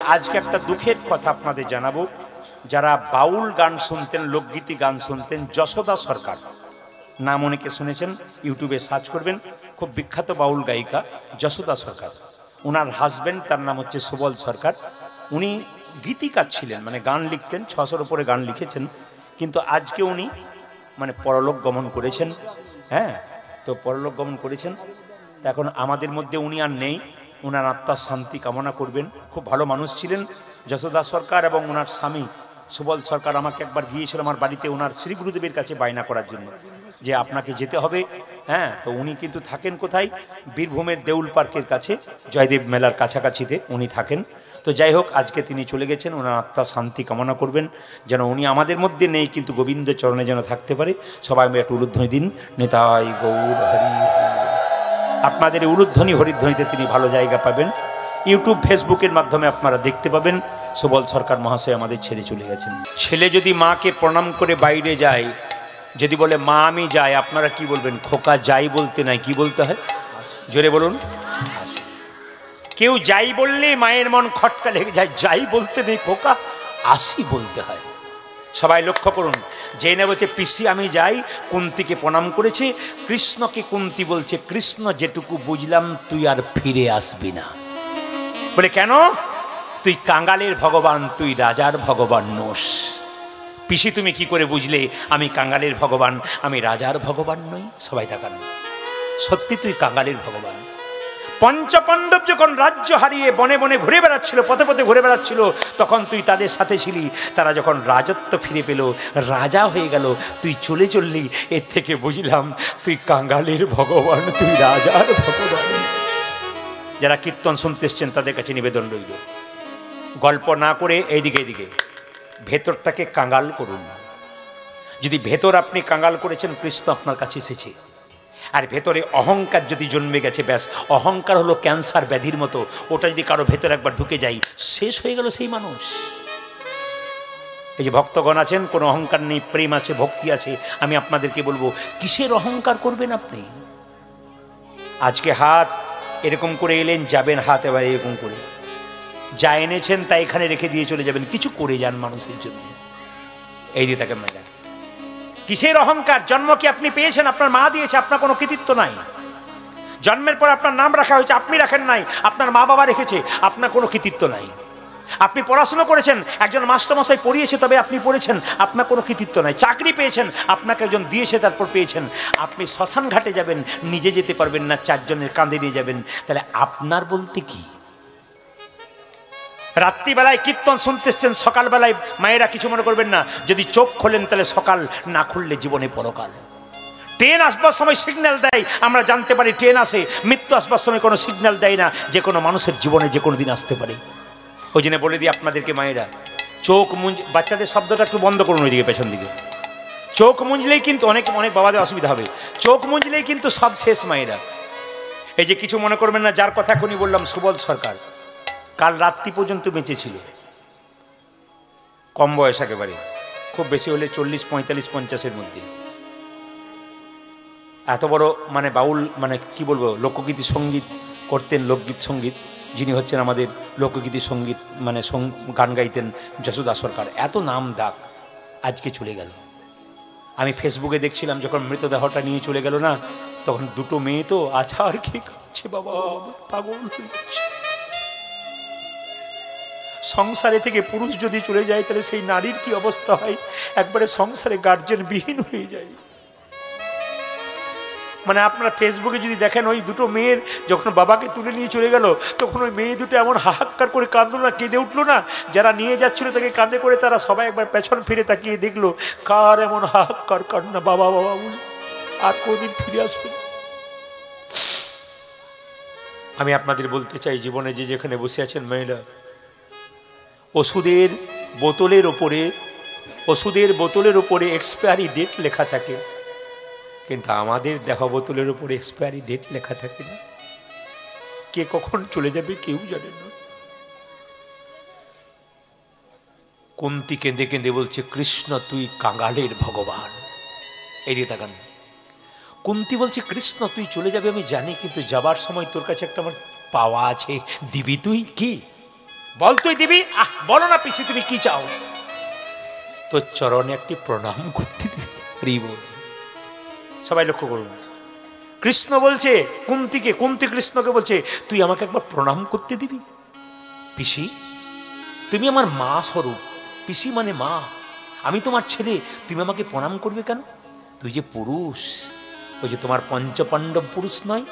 আজকে একটা দুঃখের কথা আপনাদের জানাবো। যারা বাউল গান শুনতেন, লোকগীতি গান শুনতেন, যশোদা সরকার নাম অনেকে শুনেছেন, ইউটিউবে সার্চ করবেন, খুব বিখ্যাত বাউল গায়িকা যশোদা সরকার। ওনার হাজব্যান্ড, তার নাম হচ্ছে সুবল সরকার। উনি গীতিকার ছিলেন, মানে গান লিখতেন, 600-র উপরে গান লিখেছেন। কিন্তু আজকে উনি মানে পরলোক গমন করেছেন। হ্যাঁ, তো পরলোক গমন করেছেন। এখন আমাদের মধ্যে উনি আর নেই। ওনার আত্মার শান্তি কামনা করবেন। খুব ভালো মানুষ ছিলেন যশোদা সরকার, এবং ওনার স্বামী সুবল সরকার আমাকে একবার গিয়েছিল আমার বাড়িতে ওনার শ্রী গুরুদেবের কাছে বায়না করার জন্য, যে আপনাকে যেতে হবে। হ্যাঁ, তো উনি কিন্তু থাকেন কোথায়? বীরভূমের দেউল পার্কের কাছে, জয়দেব মেলার কাছাকাছিতে উনি থাকেন। তো যাই হোক, আজকে তিনি চলে গেছেন। ওনার আত্মার শান্তি কামনা করবেন, যেন উনি আমাদের মধ্যে নেই কিন্তু গোবিন্দ চরণে যেন থাকতে পারে। সবাই মিলে একটু উলুধ্বনি দিন, নিতাই গৌর হরি। আপনাদের উলুধ্বনি হরিধ্বনিতে তিনি ভালো জায়গা পাবেন। ইউটিউব ফেসবুকের মাধ্যমে আপনারা দেখতে পাবেন সুবল সরকার মহাশয় আমাদের ছেড়ে চলে গেছেন। ছেলে যদি মাকে প্রণাম করে বাইরে যায়, যদি বলে মা আমি যাই, আপনারা কি বলবেন? খোকা যাই বলতে নাই, কি বলতে হয়? জোরে বলুন। কেউ যাই বললেই মায়ের মন খটকা লেগে যায়, যাই বলতে নেই খোকা, আসি বলতে হয়। সবাই লক্ষ্য করুন, জেনে বলছে পিসি আমি যাই, কুন্তিকে প্রণাম করেছে। কৃষ্ণকে কুন্তি বলছে, কৃষ্ণ যেটুকু বুঝলাম তুই আর ফিরে আসবি না। বলে কেন? তুই কাঙ্গালের ভগবান, তুই রাজার ভগবান নোস। পিসি তুমি কি করে বুঝলে আমি কাঙ্গালের ভগবান, আমি রাজার ভগবান নই? সবাই তাকান, সত্যি তুই কাঙ্গালের ভগবান। পঞ্চপাণ্ডব যখন রাজ্য হারিয়ে বনে বনে ঘুরে বেড়াচ্ছিল, পথে পথে ঘুরে বেড়াচ্ছিল, তখন তুই তাদের সাথে ছিলি। তারা যখন রাজত্ব ফিরে পেল, রাজা হয়ে গেল, তুই চলে চললি। এর থেকে বুঝলাম তুই কাঙ্গালের ভগবান, তুই রাজার ভগবান। যারা কীর্তন শুনতে এসছেন তাদের কাছে নিবেদন রইল, গল্প না করে এইদিকে এইদিকে ভেতরটাকে কাঙ্গাল করুন। যদি ভেতর আপনি কাঙ্গাল করেছেন, কৃষ্ণ আপনার কাছে এসেছে। আর ভেতরে অহংকার যদি জন্মে গেছে, ব্যাস, অহংকার হলো ক্যান্সার ব্যাধির মতো। ওটা যদি কারো ভেতরে একবার ঢুকে যায়, শেষ হয়ে গেল সেই মানুষ। এই যে ভক্তগণ আছেন, কোনো অহংকার নেই, প্রেম আছে, ভক্তি আছে। আমি আপনাদেরকে বলবো, কিসের অহংকার করবেন আপনি? আজকে হাত এরকম করে এলেন, যাবেন হাত এবার এরকম করে, যা এনেছেন তা এখানে রেখে দিয়ে চলে যাবেন। কিছু করে যান মানুষের জন্য। এই দিয়ে তাকে মেলা, কিসের অহংকার? জন্ম কি আপনি পেয়েছেন? আপনার মা দিয়েছে, আপনার কোনো কৃতিত্ব নাই। জন্মের পর আপনার নাম রাখা হয়েছে, আপনি রাখেন নাই, আপনার মা বাবা রেখেছে, আপনার কোনো কৃতিত্ব নাই। আপনি পড়াশোনা করেছেন, একজন মাস্টারমশাই পড়িয়েছে তবে আপনি পড়েছেন, আপনার কোনো কৃতিত্ব নাই। চাকরি পেয়েছেন, আপনাকে একজন দিয়েছে তারপর পেয়েছেন। আপনি শ্মশান ঘাটে যাবেন, নিজে যেতে পারবেন না, চারজনের কাঁধে নিয়ে যাবেন, তাহলে আপনার বলতে কি? রাত্রিবেলায় কীর্তন শুনতে এসছেন, সকালবেলায় মায়েরা কিছু মনে করবেন না, যদি চোখ খোলেন তাহলে সকাল, না খুললে জীবনে পরকাল। ট্রেন আসবার সময় সিগন্যাল দেয়, আমরা জানতে পারি ট্রেন আসে। মৃত্যু আসবার সময় কোনো সিগন্যাল দেয় না, যে কোনো মানুষের জীবনে যে কোনো দিন আসতে পারে। ওই জন্য বলে দিই আপনাদেরকে, মায়েরা চোখ মুঞ্জ, বাচ্চাদের শব্দটা একটু বন্ধ করুন, ওইদিকে পেছন দিকে। চোখ মুঞ্জলেই কিন্তু অনেক বাবাদের অসুবিধা হবে। চোখ মুঞ্জলেই কিন্তু সব শেষ মায়েরা। এই যে কিছু মনে করবেন না, যার কথা এখনই বললাম, সুবল সরকার কাল রাত্রি পর্যন্ত বেঁচে ছিল। কম বয়স, একেবারে খুব বেশি হলে 40, 45, 50-এর মধ্যে। এত বড় মানে বাউল, মানে কি বলবো, লোকগীতি সঙ্গীত করতেন, লোকগীত সঙ্গীত। যিনি হচ্ছেন আমাদের লোকগীতি সঙ্গীত মানে গান গাইতেন যশোদা সরকার। এত নাম ডাক, আজকে চলে গেল। আমি ফেসবুকে দেখছিলাম, যখন মৃতদেহটা নিয়ে চলে গেল না, তখন দুটো মেয়ে তো আছাড় খেয়ে কাঁদছে, বাবা পাগল হয়ে যাচ্ছে। সংসারে থেকে পুরুষ যদি চলে যায়, তাহলে সেই নারীর কি অবস্থা হয়? একবারে সংসারে গার্জেন বিহীন হয়ে যায়। মানে আপনারা ফেসবুকে যদি দেখেন, ওই দুটো মেয়ের যখন বাবাকে তুলে নিয়ে চলে গেল, তখন ওই মেয়ে দুটো এমন হাহাকার করে কাঁদলো না, কেঁদে উঠলো না। যারা নিয়ে যাচ্ছিল তাকে কাঁদে করে, তারা সবাই একবার পেছন ফিরে তাকিয়ে দেখলো, কার এমন হাহাকার কান্না, বাবা বাবা বলে, আর কোনদিন ফিরে আসবে। আমি আপনাদের বলতে চাই, জীবনে যে যেখানে বসে আছেন মেয়েরা, ওষুধের বোতলের ওপরে এক্সপায়ারি ডেট লেখা থাকে, কিন্তু আমাদের দেহ বোতলের ওপরে এক্সপায়ারি ডেট লেখা থাকে না। কে কখন চলে যাবে কেউ জানে না। কুন্তি কেঁদে কেঁদে বলছে, কৃষ্ণ তুই কাঙ্গালের ভগবান। এই দিয়ে তাকান, কুন্তি বলছে, কৃষ্ণ তুই চলে যাবে আমি জানি, কিন্তু যাবার সময় তোর কাছে একটা আমার পাওয়া আছে, দিবি তুই? কি বল তুই দিবি? বলো না পিসি তুমি কি চাও? তোর চরণে একটি প্রণাম করতে দিবি। সবাই লক্ষ্য করুন, কৃষ্ণ বলছে কুন্তিকে, কুন্তি কৃষ্ণকে বলছে তুই আমাকে একবার প্রণাম করতে দিবি? পিসি তুমি আমার মা স্বরূপ, পিসি মানে মা, আমি তোমার ছেলে, তুমি আমাকে প্রণাম করবে কেন? তুই যে পুরুষ, ওই যে তোমার পঞ্চপাণ্ডব পুরুষ নয়?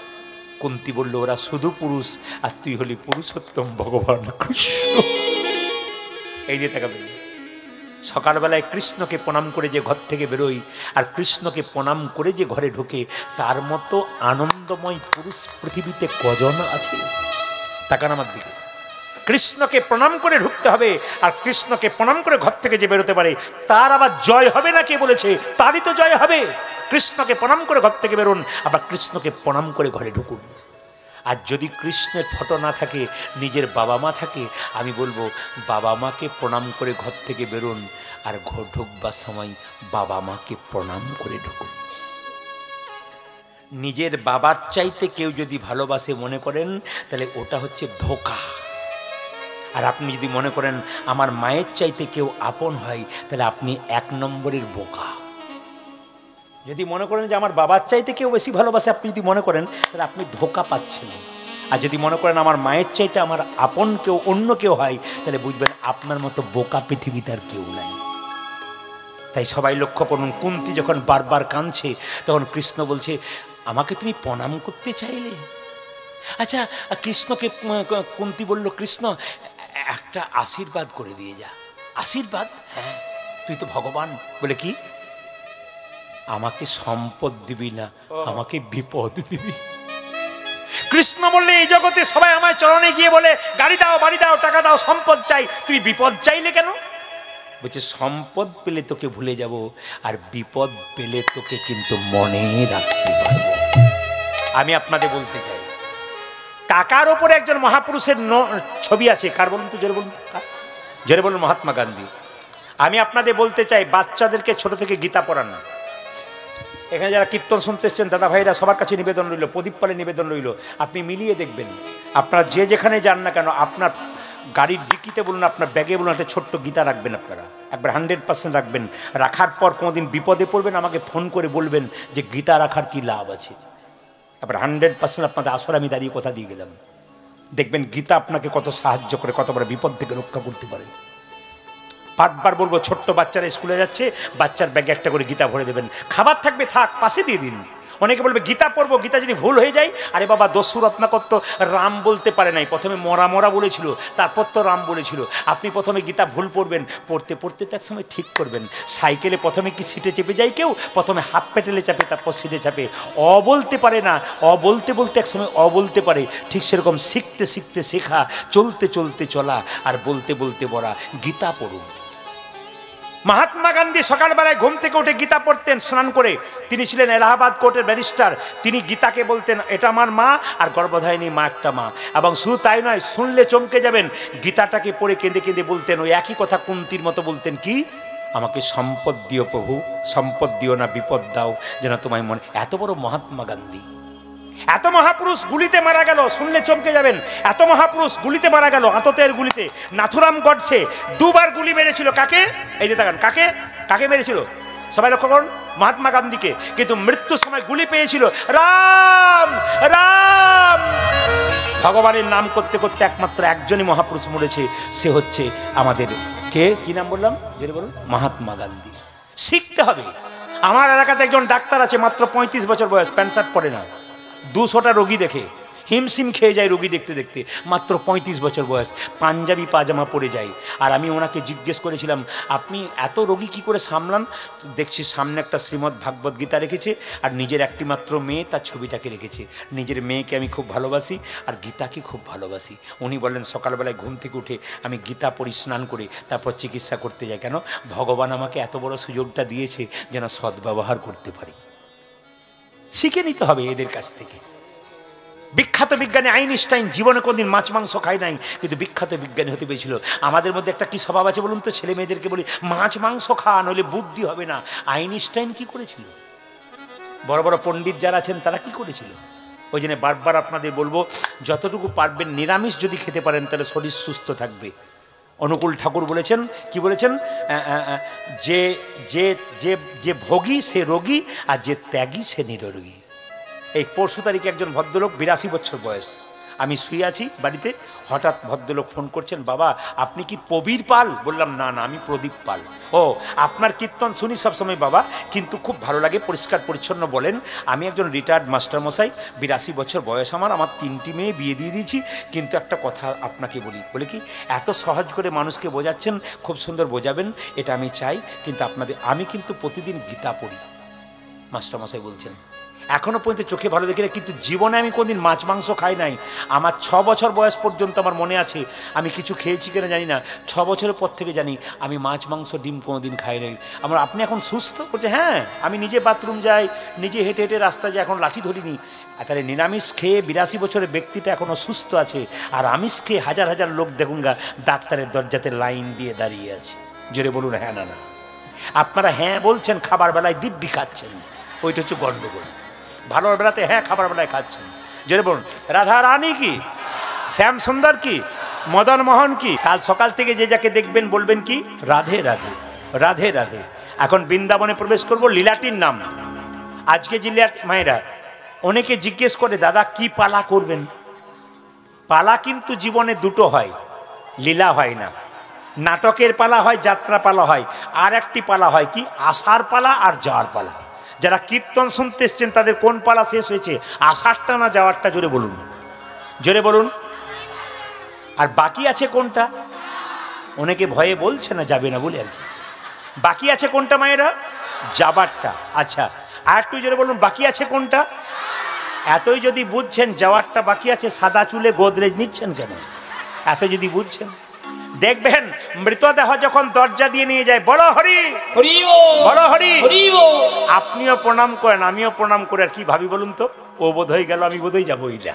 কুন্তি বলল ওরা শুধু পুরুষ, আর তুই হলি পুরুষোত্তম ভগবান কৃষ্ণ। এই যে তাকাবে, সকালবেলায় কৃষ্ণকে প্রণাম করে যে ঘর থেকে বেরোই, আর কৃষ্ণকে প্রণাম করে যে ঘরে ঢোকে, তার মতো আনন্দময় পুরুষ পৃথিবীতে কজন আছে? তাকান আমার দিকে। কৃষ্ণকে প্রণাম করে ঢুকতে হবে, আর কৃষ্ণকে প্রণাম করে ঘর থেকে যে বেরোতে পারে, তার আবার জয় হবে না? কে বলেছে? তারই তো জয় হবে। কৃষ্ণকে প্রণাম করে ঘর থেকে বেরোন, আবার কৃষ্ণকে প্রণাম করে ঘরে ঢুকুন। আর যদি কৃষ্ণের ফটো না থাকে, নিজের বাবা মা থাকে, আমি বলবো বাবা মাকে প্রণাম করে ঘর থেকে বেরোন, আর ঘর ঢুকবার সময় বাবা মাকে প্রণাম করে ঢুকুন। নিজের বাবার চাইতে কেউ যদি ভালোবাসে মনে করেন, তাহলে ওটা হচ্ছে ধোঁকা। আর আপনি যদি মনে করেন আমার মায়ের চাইতে কেউ আপন হয়, তাহলে আপনি 1 নম্বরের বোকা। যদি মনে করেন যে আমার বাবার চাইতে কেউ বেশি ভালোবাসে, আপনি যদি মনে করেন, তাহলে আপনি ধোঁকা পাচ্ছেন। আর যদি মনে করেন আমার মায়ের চাইতে আমার আপন কেউ অন্য কেউ হয়, তাহলে বুঝবেন আপনার মতো বোকা পৃথিবীতে আর কেউ নাই। তাই সবাই লক্ষ্য করুন, কুন্তি যখন বারবার কাঁদছে, তখন কৃষ্ণ বলছে আমাকে তুমি প্রণাম করতে চাইলে? আচ্ছা, কৃষ্ণকে কুন্তি বলল কৃষ্ণ একটা আশীর্বাদ করে দিয়ে যা। আশীর্বাদ? হ্যাঁ, তুই তো ভগবান। বলে কি? আমাকে সম্পদ দিবি না, আমাকে বিপদ দিবি। কৃষ্ণ বললে এই জগতে সবাই আমার চরণে গিয়ে বলে গাড়ি দাও, বাড়ি দাও, টাকা দাও, সম্পদ চাই, তুই বিপদ চাইলে কেন? বলছে সম্পদ পেলে তোকে ভুলে যাব, আর বিপদ পেলে তোকে কিন্তু মনে রাখতে পারবো। আমি আপনাদের বলতে চাই, কাকার ওপরে একজন মহাপুরুষের ছবি আছে। কার বলুন তো? জোরে বলুন, জোরে বলুন। মহাত্মা গান্ধী। আমি আপনাদের বলতে চাই, বাচ্চাদেরকে ছোট থেকে গীতা পড়ান। এখানে যারা কীর্তন শুনতে এসছেন দাদা ভাইরা, সবার কাছে নিবেদন রইল, প্রদীপ পালে নিবেদন রইল, আপনি মিলিয়ে দেখবেন, আপনারা যে যেখানে যান না কেন, আপনার গাড়ির ডিকিতে বলুন, আপনার ব্যাগে বলুন, একটা ছোট্ট গীতা রাখবেন। আপনারা একবার 100% রাখবেন। রাখার পর কোনোদিন বিপদে পড়বেন, আমাকে ফোন করে বলবেন যে গীতা রাখার কি লাভ আছে। এবার 100% আপনাদের আসরে আমি দাঁড়িয়ে কথা দিয়ে গেলাম। দেখবেন গীতা আপনাকে কত সাহায্য করে, কত বড় বিপদ থেকে রক্ষা করতে পারে। পাঁচবার বলবো, ছোট্ট বাচ্চারা স্কুলে যাচ্ছে, বাচ্চার ব্যাগে একটা করে গীতা ভরে দেবেন। খাবার থাকবে, থাক, পাশে দিয়ে দিন। অনেকে বলবে গীতা পড়বো, গীতা যদি ভুল হয়ে যায়, আরে বাবা দস্যু রত্নাকর তো রাম বলতে পারে নাই, প্রথমে মরা মরা বলেছিল, তারপর তো রাম বলেছিল। আপনি প্রথমে গীতা ভুল পড়বেন, পড়তে পড়তে তো এক সময় ঠিক করবেন। সাইকেলে প্রথমে কি সিটে চেপে যায় কেউ? প্রথমে হাফ প্যাটেলে চাপে, তারপর সিটে চাপে। বলতে পারে না, বলতে বলতে এক সময় বলতে পারে। ঠিক সেরকম শিখতে শিখতে শেখা, চলতে চলতে চলা, আর বলতে বলতে বলা। গীতা পড়ুন। মহাত্মা গান্ধী সকালবেলায় ঘুম থেকে উঠে গীতা পড়তেন স্নান করে। তিনি ছিলেন এলাহাবাদ কোর্টের ব্যারিস্টার। তিনি গীতাকে বলতেন এটা আমার মা, আর গর্ভধারিণী মা একটা মা। এবং শুধু তাই নয়, শুনলে চমকে যাবেন, গীতাটাকে পড়ে কেঁদে কেঁদে বলতেন ওই একই কথা কুন্তির মতো। বলতেন কি? আমাকে সম্পদ দিও প্রভু, সম্পদ দিও না, বিপদ দাও যেন তোমায় মনে। এত বড় মহাত্মা গান্ধী, এত মহাপুরুষ গুলিতে মারা গেল, শুনলে চমকে যাবেন। এত মহাপুরুষ গুলিতে মারা গেল, আততের গুলিতে। নাথুরাম গডসে 2 বার গুলি মেরেছিল। কাকে? এই যে তাকান, কাকে কাকে মেরেছিল? সবাই লক্ষ্য করুন, মহাত্মা গান্ধীকে। কিন্তু মৃত্যুর সময় গুলি পেয়েছিল রাম রাম। ভগবানের নাম করতে করতে একমাত্র একজনই মহাপুরুষ মরেছে, সে হচ্ছে আমাদের কে? কি নাম বললাম? যেটা বলুন, মহাত্মা গান্ধী। শিখতে হবে। আমার এলাকাতে একজন ডাক্তার আছে, মাত্র 35 বছর বয়স, প্যান্ট শার্ট পরে না, 200টা রোগী দেখে, হিমশিম খেয়ে যায় রোগী দেখতে দেখতে। মাত্র 35 বছর বয়স, পাঞ্জাবি পাজামা পরে যায়। আর আমি ওনাকে জিজ্ঞেস করেছিলাম আপনি এত রোগী কি করে সামলান? দেখছি সামনে একটা শ্রীমদ্ ভাগবত গীতা রেখেছে, আর নিজের একটি মাত্র মেয়ে, তার ছবিটাকে রেখেছে। নিজের মেয়েকে আমি খুব ভালোবাসি, আর গীতাকে খুব ভালোবাসি। উনি বললেন সকালবেলায় ঘুম থেকে উঠে আমি গীতা পড়ি, স্নান করে তারপর চিকিৎসা করতে যাই। কেন? ভগবান আমাকে এত বড় সুযোগটা দিয়েছে যেন সদ্ব্যবহার করতে পারি। শিখে নিতে হবে এদের কাছ থেকে। বিখ্যাত বিজ্ঞানী আইনস্টাইন জীবনে কোনদিন মাছ মাংস খায় নাই, কিন্তু বিখ্যাত বিজ্ঞানী হতে পেরেছিল। আমাদের মধ্যে একটা কি স্বভাব আছে বলুন তো? ছেলে মেয়েদেরকে বলি মাছ মাংস খাওয়া, নইলে বুদ্ধি হবে না। আইনস্টাইন কি করেছিল? বড় বড় পণ্ডিত যারা আছেন তারা কি করেছিল? ওই জন্য বারবার আপনাদের বলবো, যতটুকু পারবেন নিরামিষ যদি খেতে পারেন তাহলে শরীর সুস্থ থাকবে। অনুকূল ঠাকুর বলেছেন, কি বলেছেন, যে যে যে যে ভোগী সে রোগী, আর যে ত্যাগী সে নিরোগী। এই পরশু তারিখে একজন ভদ্রলোক, 82 বছর বয়স, আমি শুয়ে আছি বাড়িতে, হঠাৎ ভদ্রলোক ফোন করছেন, বাবা আপনি কি প্রবীর পাল? বললাম না না, আমি প্রদীপ পাল। ও, আপনার কীর্তন শুনি সবসময় বাবা, কিন্তু খুব ভালো লাগে, পরিষ্কার পরিচ্ছন্ন বলেন। আমি একজন রিটায়ার্ড মাস্টারমশাই, 82 বছর বয়স আমার 3টি মেয়ে বিয়ে দিয়ে দিয়েছি, কিন্তু একটা কথা আপনাকে বলি। বলে কি? এত সহজ করে মানুষকে বোঝাচ্ছেন, খুব সুন্দর বোঝাবেন, এটা আমি চাই, কিন্তু আমি কিন্তু প্রতিদিন গীতা পড়ি। মাস্টারমশাই বলছেন, এখনো পর্যন্ত চোখে ভালো দেখি না, কিন্তু জীবনে আমি কোনদিন মাছ মাংস খাই নাই। আমার 6 বছর বয়স পর্যন্ত আমার মনে আছে, আমি কিছু খেয়েছি কিনা জানি না, 6 বছরের পর থেকে জানি আমি মাছ মাংস ডিম কোনোদিন খাই নাই। আমার আপনি এখন সুস্থ? বলছে হ্যাঁ, আমি নিজে বাথরুম যাই, নিজে হেঁটে হেঁটে রাস্তা যাই, এখন লাঠি ধরিনি। তাহলে নিরামিষ খেয়ে 82 বছরের ব্যক্তিটা এখনও সুস্থ আছে, আর আমিষ খেয়ে হাজার হাজার লোক দেখুন গা ডাক্তারের দরজাতে লাইন দিয়ে দাঁড়িয়ে আছে। জোরে বলুন হ্যাঁ না না। আপনারা হ্যাঁ বলছেন, খাবার বেলায় দিব্যি খাচ্ছেন, ওইটা হচ্ছে গণ্ডগোল। ভালোর বেলাতে হ্যাঁ, খাবার বেলায় খাচ্ছেন। জোরে বলুন রাধা রানী কি, শ্যাম সুন্দর কি, মদন মোহন কি। কাল সকাল থেকে যে যাকে দেখবেন বলবেন কি, রাধে রাধে রাধে রাধে। এখন বৃন্দাবনে প্রবেশ করব, লীলাটির নাম। আজকে জিল্লার মায়েরা অনেকে জিজ্ঞেস করে, দাদা কি পালা করবেন? পালা কিন্তু জীবনে দুটো হয়, লীলা হয় না। নাটকের পালা হয়, যাত্রা পালা হয়, আর একটি পালা হয় কি, আসার পালা আর যাওয়ার পালা। যারা কীর্তন শুনতে এসছেন তাদের কোন পালা শেষ হয়েছে, আসারটা না যাওয়ারটা? জোরে বলুন, জোরে বলুন। আর বাকি আছে কোনটা? অনেকে ভয়ে বলছে না, যাবে না বলে আর কি। বাকি আছে কোনটা মায়েরা? যাবারটা। আচ্ছা, আর একটু জোরে বলুন, বাকি আছে কোনটা? এতই যদি বুঝছেন যাওয়ারটা বাকি আছে, সাদা চুলে গোদরেজ নিচ্ছেন কেন? এত যদি বুঝছেন, দেখবেন মৃতদেহ যখন দরজা দিয়ে নিয়ে যায়, বলো হরি বলো হরি, আপনিও প্রণাম করেন, আমিও প্রণাম করে, আর কি ভাবি বলুন তো, ও বোধ হয়ে গেল, আমি বোধহয় যাবোই না।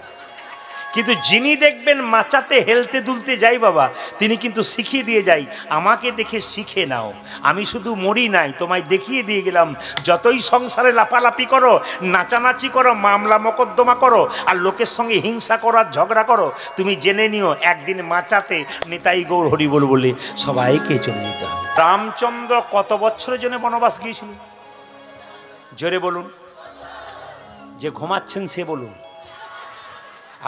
কিন্তু যিনি দেখবেন মাচাতে হেলতে দুলতে যাই বাবা, তিনি কিন্তু শিখিয়ে দিয়ে যাই, আমাকে দেখে শিখে নাও, আমি শুধু মরি নাই, তোমায় দেখিয়ে দিয়ে গেলাম। যতই সংসারে লাফালাফি করো, নাচানাচি করো, মামলা মকদ্দমা করো, আর লোকের সঙ্গে হিংসা করো আর ঝগড়া করো, তুমি জেনে নিও একদিন মাচাতে নিতাই গৌর হরি বল বলে সবাইকে চলে যেতে হবে। রামচন্দ্র কত বছরের জন্য বনবাস গিয়েছিল? জোরে বলুন, যে ঘুমাচ্ছেন সে বলুন।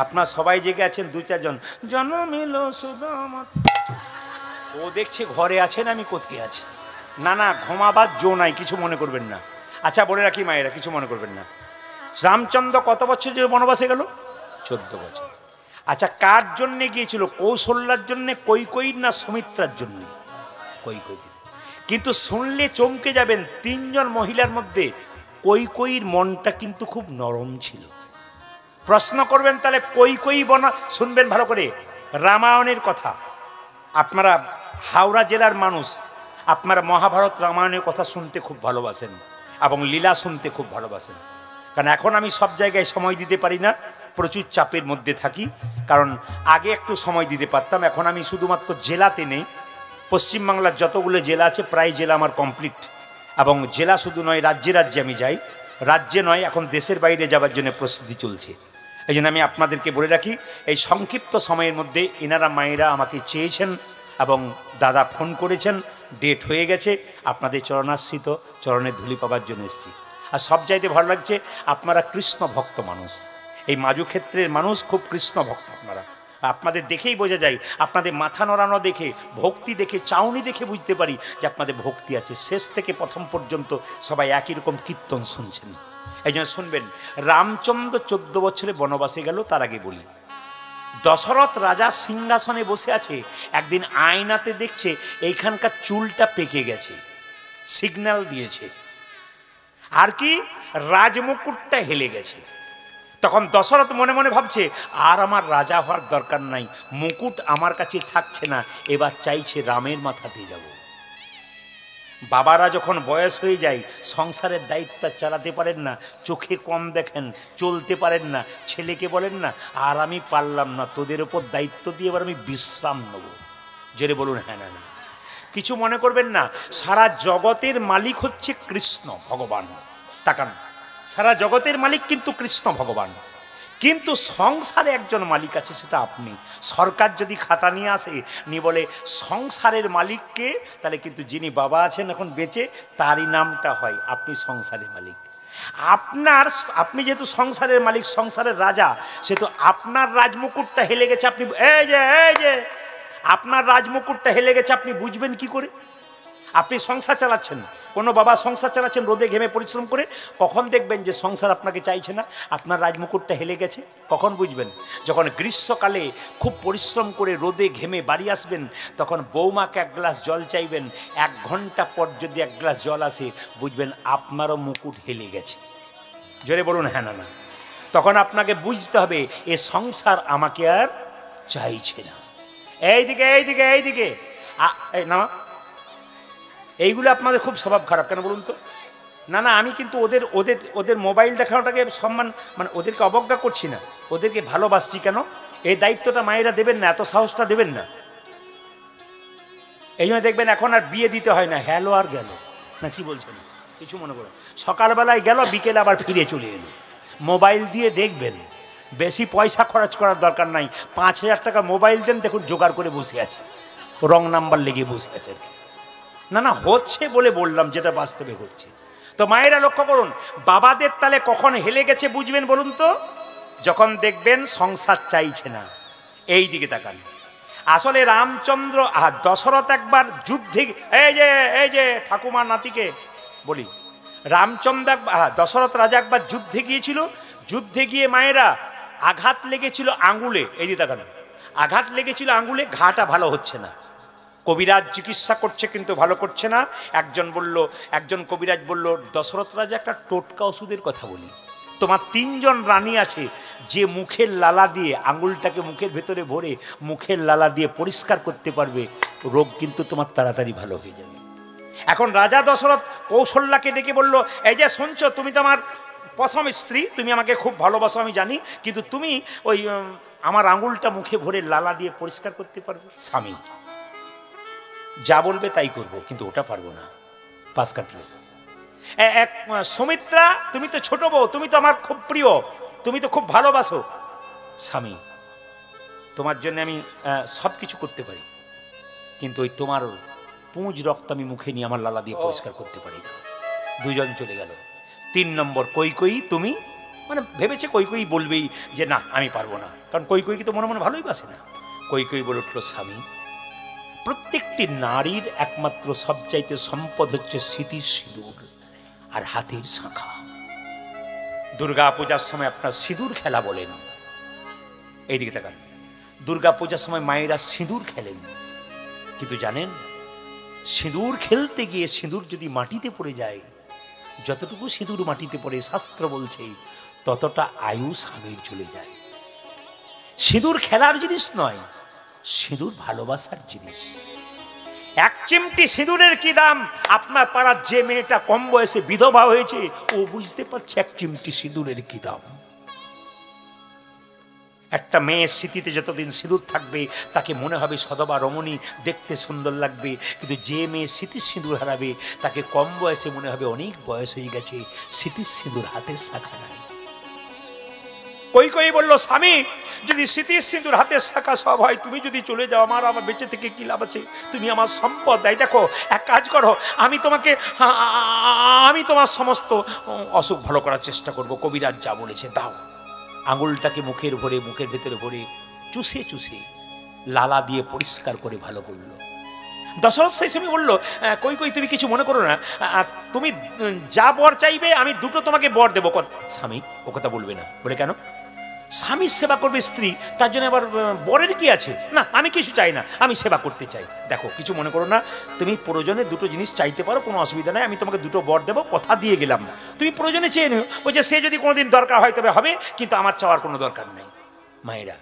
আপনার সবাই জেগে আছেন, 2-4 জন জন্মিল সুদামা, ও দেখছে ঘরে আছেন, আমি কোথায় আছি। না না, ঘুমাবার জো নাই, কিছু মনে করবেন না। আচ্ছা বলে রাখি মায়েরা, কিছু মনে করবেন না। রামচন্দ্র কত বছর যে বনবাসে গেল? 14 বছর। আচ্ছা, কার জন্যে গিয়েছিল? কৌশল্যার জন্যে, কৈকেয়ীর না সুমিত্রার জন্যে? কৈকেয়ী। কিন্তু শুনলে চমকে যাবেন, 3 জন মহিলার মধ্যে কৈকেয়ীর মনটা কিন্তু খুব নরম ছিল। প্রশ্ন করবেন তাহলে কৈকেয়ী শুনবেন ভালো করে, রামায়ণের কথা। আপনারা হাওড়া জেলার মানুষ, আপনারা মহাভারত রামায়ণের কথা শুনতে খুব ভালোবাসেন এবং লীলা শুনতে খুব ভালোবাসেন। কারণ এখন আমি সব জায়গায় সময় দিতে পারি না, প্রচুর চাপের মধ্যে থাকি। কারণ আগে একটু সময় দিতে পারতাম, এখন আমি শুধুমাত্র জেলাতে নেই, পশ্চিমবাংলার যতগুলো জেলা আছে প্রায় জেলা আমার কমপ্লিট। এবং জেলা শুধু নয়, রাজ্যে রাজ্যে আমি যাই, রাজ্যে নয়, এখন দেশের বাইরে যাওয়ার জন্য প্রস্তুতি চলছে। এই জন্য আমি আপনাদেরকে বলে রাখি, এই সংক্ষিপ্ত সময়ের মধ্যে এনারা মায়েরা আমাকে চেয়েছেন এবং দাদা ফোন করেছেন, ডেট হয়ে গেছে, আপনাদের চরণাশ্রিত চরণের ধুলি পাবার জন্য এসেছি। আর সব চাইতে ভালো লাগছে, আপনারা কৃষ্ণ ভক্ত মানুষ, এই মাজু ক্ষেত্রের মানুষ খুব কৃষ্ণ ভক্ত। আপনাদের দেখেই বোঝা যায়, আপনাদের মাথা নড়ানো দেখে, ভক্তি দেখে, চাউনি দেখে বুঝতে পারি যে আপনাদের ভক্তি আছে। শেষ থেকে প্রথম পর্যন্ত সবাই একই রকম কীর্তন শুনছেন। এই জন্য শুনবেন, রামচন্দ্র 14 বছরে বনবাসে গেল। তার আগে বলি, দশরথ রাজা সিংহাসনে বসে আছে, একদিন আয়নাতে দেখছে এইখানকার চুলটা পেকে গেছে, সিগন্যাল দিয়েছে, আর কি রাজমুকুটটা হেলে গেছে। তখন দশরথ মনে মনে ভাবছে, আর আমার রাজা হওয়ার দরকার নাই, মুকুট আমার কাছে থাকছে না, এবার চাইছে রামের মাথাতে যাব। বাবারা যখন বয়স হয়ে যায়, সংসারের দায়িত্ব চালাতে পারেন না, চোখে কম দেখেন, চলতে পারেন না, ছেলেকে বলেন না, আর আমি পারলাম না, তোদের ওপর দায়িত্ব দিয়ে এবার আমি বিশ্রাম নেব। জোরে বলুন হ্যাঁ না না। কিছু মনে করবেন না, সারা জগতের মালিক হচ্ছে কৃষ্ণ ভগবান। তাকান, সারা জগতের মালিক কিন্তু কৃষ্ণ ভগবান, কিন্তু সংসারে একজন মালিক আছে, সেটা আপনি। সরকার যদি খাতা নিয়ে আসে নিয়ে বলে সংসারের মালিককে, তাহলে কিন্তু যিনি বাবা আছেন এখন বেঁচে তারই নামটা হয়, আপনি সংসারের মালিক। আপনি যেহেতু সংসারের মালিক, সংসারের রাজা, সেহেতু আপনার রাজমুকুটটা হেলে গেছে, আপনি এই যে আপনার রাজমুকুটটা হেলে গেছে, আপনি বুঝবেন কি করে? আপনি সংসার চালাচ্ছেন, কোনো বাবা সংসার চালাচ্ছেন রোদে ঘেমে পরিশ্রম করে, কখন দেখবেন যে সংসার আপনাকে চাইছে না, আপনার রাজমুকুটটা হেলে গেছে? কখন বুঝবেন? যখন গ্রীষ্মকালে খুব পরিশ্রম করে রোদে ঘেমে বাড়ি আসবেন, তখন বৌমাকে এক গ্লাস জল চাইবেন, 1 ঘন্টা পর যদি 1 গ্লাস জল আসে, বুঝবেন আপনারও মুকুট হেলে গেছে। জোরে বলুন হ্যাঁ না না। তখন আপনাকে বুঝতে হবে এ সংসার আমাকে আর চাইছে না। এইদিকে এইদিকে এইদিকে না, এইগুলো আপনাদের খুব স্বভাব খারাপ কেন বলুন তো? না না, আমি কিন্তু ওদের ওদের ওদের মোবাইল দেখানোটাকে সম্মান, মানে ওদেরকে অবজ্ঞা করছি না, ওদেরকে ভালোবাসছি। কেন? এই দায়িত্বটা মায়েরা দেবেন না, এত সাহসটা দেবেন না। এই জন্য দেখবেন এখন আর বিয়ে দিতে হয় না, হ্যালো আর গেল না, কি বলছেন? কিছু মনে করো, সকালবেলায় গেল, বিকেলে আবার ফিরে চলে এলো। মোবাইল দিয়ে দেখবেন, বেশি পয়সা খরচ করার দরকার নাই, 5,000 টাকা মোবাইল দেন, দেখুন জোগাড় করে বসে আছে, রং নাম্বার লেগে বসে আছে। না না, হচ্ছে বলে বললাম, যেটা বাস্তবে হচ্ছে। তো মায়েরা লক্ষ্য করুন, বাবাদের তালে কখন হেলে গেছে বুঝবেন বলুন তো? যখন দেখবেন সংসার চাইছে না। এই দিকে তাকান। আসলে রামচন্দ্র আর দশরথ একবার যুদ্ধে, এই যে ঠাকুমার নাতিকে বলি, রামচন্দ্র দশরথ রাজা একবার যুদ্ধে গিয়েছিল। যুদ্ধে গিয়ে মায়েরা আঘাত লেগেছিল আঙ্গুলে, এই দিকে তাকান, আঘাত লেগেছিল আঙ্গুলে, ঘাটা ভালো হচ্ছে না। কবিরাজ চিকিৎসা করছে কিন্তু ভালো করছে না। একজন কবিরাজ বলল, দশরথ রাজা একটা টোটকা ওষুধের কথা বলি, তোমার 3 জন রানী আছে, যে মুখের লালা দিয়ে আঙুলটাকে মুখের ভেতরে ভরে মুখের লালা দিয়ে পরিষ্কার করতে পারবে, রোগ কিন্তু তোমার তাড়াতাড়ি ভালো হয়ে যাবে। এখন রাজা দশরথ কৌশল্যাকে ডেকে বলল, এই যে শুনছো, তুমি তো আমার প্রথম স্ত্রী, তুমি আমাকে খুব ভালোবাসো আমি জানি, কিন্তু তুমি ওই আমার আঙুলটা মুখে ভরে লালা দিয়ে পরিষ্কার করতে পারবে? স্বামী, যা বলবে তাই করব, কিন্তু ওটা পারবো না। পাশ কাটলো। এক সুমিত্রা, তুমি তো ছোট বউ, তুমি তো আমার খুব প্রিয়, তুমি তো খুব ভালোবাসো। স্বামী, তোমার জন্য আমি সব কিছু করতে পারি, কিন্তু ওই তোমার পুঁজ রক্ত আমি মুখে নিয়ে আমার লালা দিয়ে পরিষ্কার করতে পারি না। 2 জন চলে গেল। 3 নম্বর কৈকেয়ী, তুমি, মানে ভেবেছে কৈকেয়ী বলবেই যে না আমি পারবো না, কারণ কৈকেয়ীকে তো মনে মনে ভালোই বাসে না। কৈকেয়ী বলে উঠলো, স্বামী, প্রত্যেকটি নারীর একমাত্র সবচাইতে সম্পদ হচ্ছে স্মৃতির সিঁদুর আর হাতের শাঁখা। দুর্গা পূজার সময় আপনার সিঁদুর খেলা বলেন, এইদিকে তাকান, দুর্গা পূজার সময় মায়েরা সিঁদুর খেলেন, কিন্তু জানেন সিঁদুর খেলতে গিয়ে সিঁদুর যদি মাটিতে পড়ে যায়, যতটুকু সিঁদুর মাটিতে পড়ে শাস্ত্র বলছে ততটা আয়ু স্বামীর চলে যায়। সিঁদুর খেলার জিনিস নয়, সিঁদুর ভালোবাসার জিনিস। 1 চিমটি সিঁদুরের কি দাম? আপনার পাড়ার যে মেয়েটা কম বয়সে বিধবা হয়েছে, ও বুঝতে পারছে 1 চিমটি সিঁদুরের কি দাম। একটা মেয়ের স্মৃতিতে যতদিন সিঁদুর থাকবে, তাকে মনে হবে সদবা রমণী, দেখতে সুন্দর লাগবে। কিন্তু যে মেয়ে স্মৃতির সিঁদুর হারাবে, তাকে কম বয়সে মনে হবে অনেক বয়স হয়ে গেছে, স্মৃতির সিঁদুর হাতের শাখা নাই। কৈকেয়ী বলল, স্বামী, যদি স্মৃতির সিঁদুর হাতের শাখা সব হয়, তুমি যদি চলে যাও, আমার বেঁচে থেকে কি লাভ আছে? তুমি আমার সম্পদ। এই দেখো, এক কাজ করো, আমি তোমার সমস্ত অসুখ ভালো করার চেষ্টা করব। কবিরাজ যা বলেছে দাও। আঙুলটাকে মুখের ভেতরে ভরে চুষে চুষে লালা দিয়ে পরিষ্কার করে ভালো করলো। দশরথ সেই সময় বলল, কৈকেয়ী, তুমি কিছু মনে করো না, তুমি যা বর চাইবে আমি 2টো তোমাকে বর দেবো। স্বামী, ও কথা বলবে না। বলে কেন? স্বামীর সেবা করবে স্ত্রী, তার জন্য আবার বরের কি আছে? না, আমি কিছু চাই না, আমি সেবা করতে চাই। দেখো, কিছু মনে করো না, তুমি প্রয়োজনে 2টো জিনিস চাইতে পারো, কোনো অসুবিধা নাই, আমি তোমাকে 2টো বর দেবো, কথা দিয়ে গেলাম না, তুমি প্রয়োজনে চেয়ে নিও। ওই যে সে যদি কোনোদিন দরকার হয় তবে হবে, কিন্তু আমার চাওয়ার কোনো দরকার নেই। মায়েরা,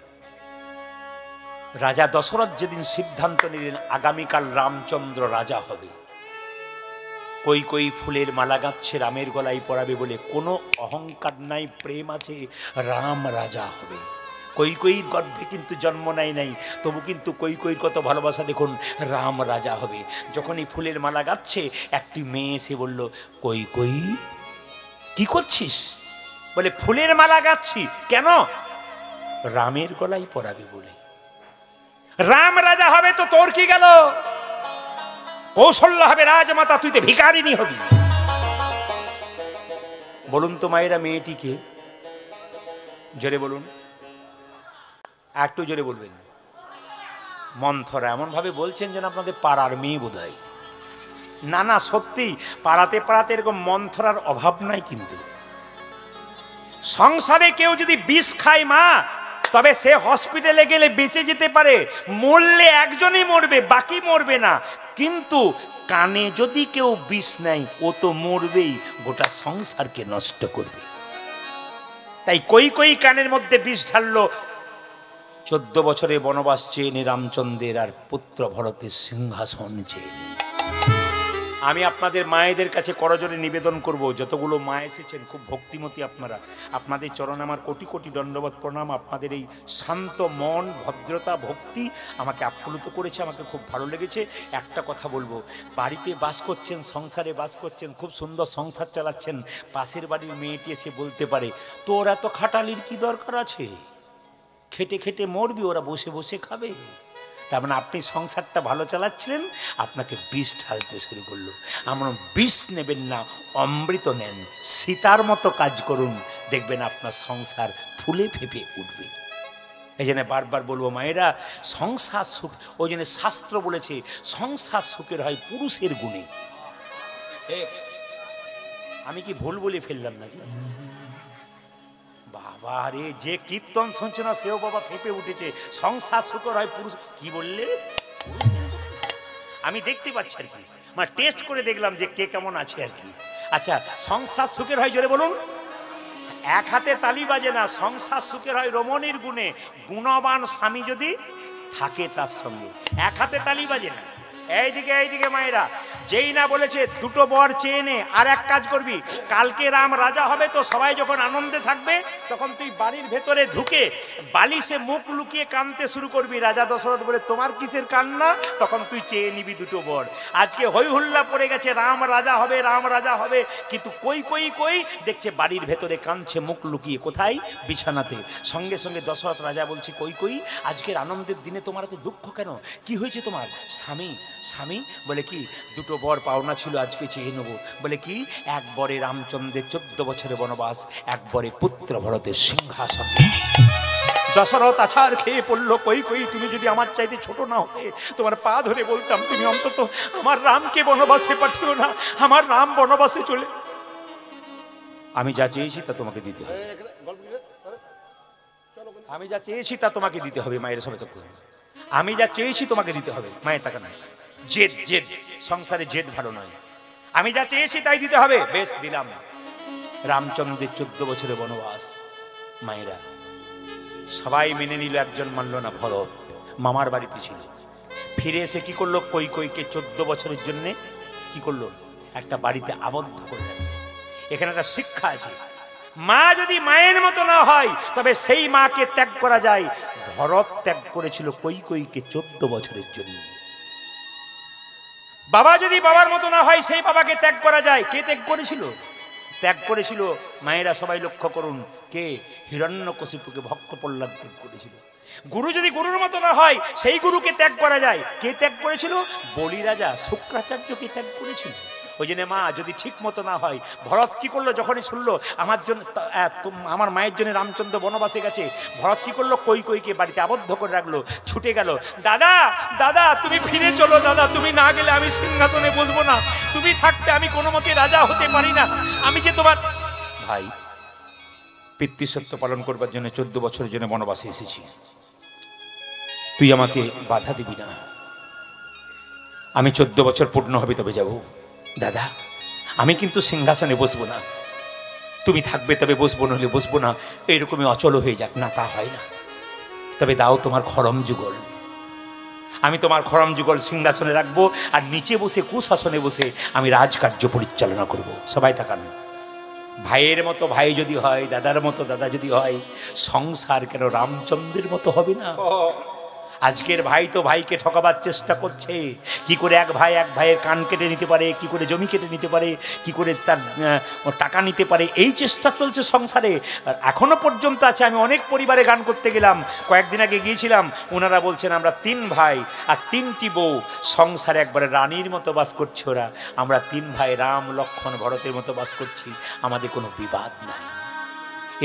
রাজা দশরথ যেদিন সিদ্ধান্ত নিলেন আগামীকাল রামচন্দ্র রাজা হবে, কৈকেয়ী ফুলের মালা গাঁথছে রামের গলায় পরাবে বলে, কোনো অহংকার নাই, প্রেম আছে, রাম রাজা হবে। কৈকেয়ীর গর্ভে কিন্তু জন্ম নেয় নাই, তবু কিন্তু কৈকেয়ীর কত ভালোবাসা দেখুন, রাম রাজা হবে। যখনই ফুলের মালা গাঁথছে, একটি মেয়ে এসে বলল, কৈকেয়ী কি করছিস? বলে, ফুলের মালা গাঁথছি। কেন? রামের গলায় পরাবে বলে। রাম রাজা হবে তো তোর কি গেল? কৌশল্য হবে রাজমাতা, তুই তো ভিখারিনী হবি। বলুন তো মায়েরা, মেয়েটিকে জোরে বলুন, একটু জোরে বলবেন। মন্থরা এমন ভাবে বলছেন যেন আপনাদের পাড়ার মেয়ে বোধ হয়। না না, সত্যি পাড়াতে পাড়াতে এরকম মন্থরার অভাব নাই। কিন্তু সংসারে কেউ যদি বিষ খায় মা, তবে সে হসপিটালে গেলে বেঁচে যেতে পারে, মরলে একজনই মরবে, বাকি মরবে না। কিন্তু কানে যদি কেউ বিষ নেয়, ও তো মরবেই, গোটা সংসারকে নষ্ট করবে। তাই কই কই কানের মধ্যে বিষ ঢাললো। 14 বছরে বনবাস চেয়ে নে রামচন্দ্রের, আর পুত্র ভরতের সিংহাসন চেয়ে নে। আমি আপনাদের মায়েদের কাছে করজোড়ে নিবেদন করব, যতগুলো মা এসেছেন খুব ভক্তিমতী আপনারা, আপনাদের চরণে আমার কোটি কোটি দণ্ডবত প্রণাম। আপনাদের এই শান্ত মন, ভদ্রতা, ভক্তি আমাকে আপ্লুত করেছে, আমাকে খুব ভালো লেগেছে। একটা কথা বলবো, বাড়িতে বাস করছেন, সংসারে বাস করছেন, খুব সুন্দর সংসার চালাচ্ছেন, পাশের বাড়ির মেয়েটি এসে বলতে পারে, তোর এত খাটালির কি দরকার আছে? খেটে খেটে মরবি, ওরা বসে বসে খাবে। তার মানে আপনি সংসারটা ভালো চালাচ্ছিলেন, আপনাকে বিষ ঢালতে শুরু করলো। আমরা বিষ নেবেন না, অমৃত নেন, সীতার মতো কাজ করুন, দেখবেন আপনার সংসার ফুলে ফেঁপে উঠবে। এই জন্য বারবার বলবো মায়েরা, সংসার সুখ, ওই জন্য শাস্ত্র বলেছে সংসার সুখের হয় পুরুষের গুণে। আমি কি ভুল বলে ফেললাম নাকি? বাবা রে, যে কীর্তন শুনছে না সেও বাবা ফেঁপে উঠেছে। সংসার সুখের হয় পুরুষ, কি বললে? আমি দেখতে পাচ্ছি আর কি, মানে টেস্ট করে দেখলাম যে কে কেমন আছে আর কি। আচ্ছা, সংসার সুখের হয় জোরে বলুন। এক হাতে তালি বাজে না, সংসার সুখের হয় রমণীর গুণে, গুণবান স্বামী যদি থাকে তার সঙ্গে। এক হাতে তালি বাজে না। এইদিকে এইদিকে মায়েরা, যেই না বলেছে দুটো বর চেয়ে নে, আর এক কাজ করবি, কালকে রাম রাজা হবে তো সবাই যখন আনন্দে থাকবে, তখন তুই বাড়ির ভেতরে ঢুকে বালিশে মুখ লুকিয়ে কাঁদতে শুরু করবি। রাজা দশরথ বলে, তোমার কিসের কান্না? তখন তুই চেয়ে নিবি দুটো বর। আজকে হই হুল্লা পড়ে গেছে, রাম রাজা হবে, রাম রাজা হবে, কিন্তু কই কই কই দেখছে বাড়ির ভেতরে কাঁদছে মুখ লুকিয়ে, কোথায়? বিছানাতে। সঙ্গে সঙ্গে দশরথ রাজা বলছে, কই কই আজকের আনন্দের দিনে তোমার এত দুঃখ কেন? কি হয়েছে তোমার? স্বামী স্বামী বলে কি, দুটো বর পাওনা ছিল, আজকে চেয়ে নেবো। বলে কি, এক বরে রামচন্দ্রের 14 বছরের বনবাস, এক বরে পুত্র ভরতের সিংহাসন। দশরথ আছাড় খেয়ে পড়লো, কই কই তুমি যদি আমার চাইতে ছোট না হতে, তোমার পা ধরে বলতাম তুমি অন্তত আমার রামকে বনবাসে পাঠিও না, আমার রাম বনবাসে চলে। আমি যা চেয়েছি তা তোমাকে দিতে হবে, আমি যা চেয়েছি তা তোমাকে দিতে হবে। মায়ের সবাই তো আমি যা চেয়েছি তোমাকে দিতে হবে। মায়ের টাকা নাই, জেদ জেদ, সংসারে জেদ ভালো নয়। আমি যা চেয়েছি তাই দিতে হবে, বেশ দিলাম। রামচন্দ্রের 14 বছরের বনবাস, মায়েরা সবাই মেনে নিল, একজন মানল না, ভরত মামার বাড়িতে ছিল। ফিরে এসে কি করলো, কই কইকে 14 বছরের জন্য কি করলো, একটা বাড়িতে আবদ্ধ করলেন। এখানে একটা শিক্ষা আছে, মা যদি মায়ের মতো না হয় তবে সেই মাকে ত্যাগ করা যায়। ভরত ত্যাগ করেছিল কই কইকে 14 বছরের জন্য। বাবা যদি বাবার মতো না হয় সেই বাবাকে ত্যাগ করা যায়। কে ত্যাগ করেছিল? ত্যাগ করেছিল মায়েরা সবাই লক্ষ্য করুন, কে? হিরণ্যকশিপুকে ভক্ত প্রহ্লাদ ত্যাগ করেছিল। গুরু যদি গুরুর মতো না হয় সেই গুরুকে ত্যাগ করা যায়। কে ত্যাগ করেছিল? বলি রাজা শুক্রাচার্যকে ত্যাগ করেছিল। ওই জন্য মা যদি ঠিক মতো না হয়, ভরত কি করলো, যখনই শুনলো আমার জন্য, আমার মায়ের জন্য রামচন্দ্র বনবাসে গেছে, ভরত কি করলো, কই কইকে বাড়িতে আবদ্ধ করে রাখলো, ছুটে গেল, দাদা দাদা তুমি ফিরে চলো, দাদা তুমি না গেলে আমি সিংহাসনে বসবো না, তুমি থাকতে আমি কোনো মতে রাজা হতে পারি না, আমি যে তোমার ভাই। পিতৃসত্য পালন করবার জন্য 14 বছরের জন্য বনবাসে এসেছি, তুই আমাকে বাধা দিবি না। আমি 14 বছর পূর্ণ হবে তবে যাব। দাদা আমি কিন্তু সিংহাসনে বসবো না, তুমি থাকবে তবে বসবো, নইলে বসবো না, এইরকমই অচল হয়ে যাক না, তা হয় না। তবে দাও তোমার খড়ম যুগল, আমি তোমার খড়ম যুগল সিংহাসনে রাখবো, আর নিচে বসে কুশাসনে বসে আমি রাজকার্য পরিচালনা করব। সবাই তাকান। ভাইয়ের মতো ভাই যদি হয়, দাদার মতো দাদা যদি হয়, সংসার কেন রামচন্দ্রের মতো হবে না? আজকের ভাই তো ভাইকে ঠকাবার চেষ্টা করছে, কি করে এক ভাইয়ের কান কেটে নিতে পারে, কি করে জমি কেটে নিতে পারে, কি করে তার টাকা নিতে পারে, এই চেষ্টা চলছে সংসারে। আর এখনো পর্যন্ত আছে। আমি অনেক পরিবারে গান করতে গেলাম, কয়েকদিন আগে গিয়েছিলাম, ওনারা বলছেন আমরা 3 ভাই আর 3টি বউ, সংসারে একবারে রানীর মতো বাস করছে ওরা। আমরা 3 ভাই রাম লক্ষ্মণ ভরতের মতো বাস করছি, আমাদের কোনো বিবাদ নাই।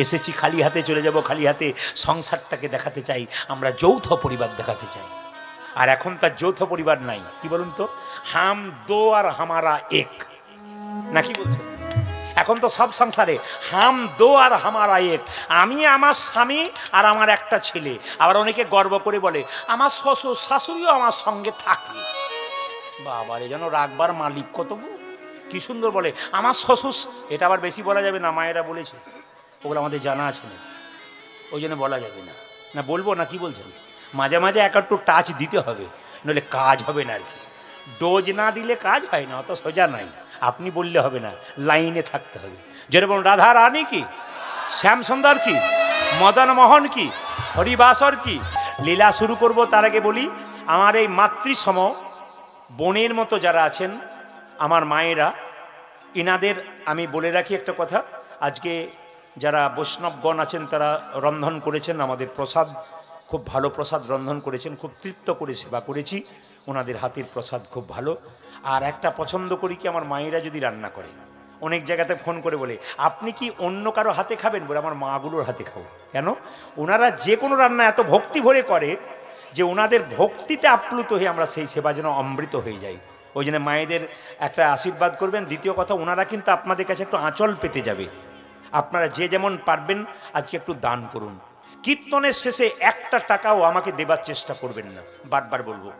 এসেছি খালি হাতে, চলে যাব খালি হাতে। সংসারটাকে দেখাতে চাই, আমরা যৌথ পরিবার দেখাতে চাই। আর এখন তার যৌথ পরিবার নাই। কি বলুন তো, হাম দো আর হামারা এক, নাকি বলছেন? এখন তো সব সংসারে হাম দো আর হামারা এক, আমি আমার স্বামী আর আমার একটা ছেলে। আবার অনেকে গর্ব করে বলে আমার শ্বশুর শাশুড়িও আমার সঙ্গে থাকে। বাবারে, যেন রাখবার মালিক কত কি সুন্দর বলে আমার শ্বশুর। এটা আবার বেশি বলা যাবে না, মায়েরা বলেছে, ওগুলো আমাদের জানা আছে না, ওই জন্য বলা যাবে না। না বলবো না, কি বলছেন? মাঝে মাঝে একটু টাচ দিতে হবে, নইলে কাজ হবে না আর কি। ডোজ না দিলে কাজ হয় না, অত সোজা নাই। আপনি বললে হবে না, লাইনে থাকতে হবে। যেরকম রাধা রানী কি, শ্যামসুন্দর কি, মদন মোহন কি, হরিবাসর কি, লীলা শুরু করব তার আগে বলি, আমার এই মাতৃসম বোনের মতো যারা আছেন আমার মায়েরা, ইনাদের আমি বলে রাখি একটা কথা। আজকে যারা বৈষ্ণবগণ আছেন তারা রন্ধন করেছেন, আমাদের প্রসাদ, খুব ভালো প্রসাদ রন্ধন করেছেন, খুব তৃপ্ত করে সেবা করেছি। ওনাদের হাতের প্রসাদ খুব ভালো। আর একটা পছন্দ করি কি, আমার মায়েরা যদি রান্না করে, অনেক জায়গাতে ফোন করে বলে আপনি কি অন্য কারো হাতে খাবেন? বলে আমার মাগুলোর হাতে খাবো। কেন? ওনারা যে কোনো রান্না এত ভক্তি ভরে করে যে ওনাদের ভক্তিতে আপ্লুত হয়ে আমরা সেই সেবা যেন অমৃত হয়ে যাই। ওই জন্য মায়েদের একটা আশীর্বাদ করবেন। দ্বিতীয় কথা, ওনারা কিন্তু আপনাদের কাছে একটু আঁচল পেতে যাবে। আপনারা যে যেমন পারবেন আজকে একটু দান করুন। কীর্তনের শেষে একটা টাকাও আমাকে দেবার চেষ্টা করবেন না, বারবার বলবো।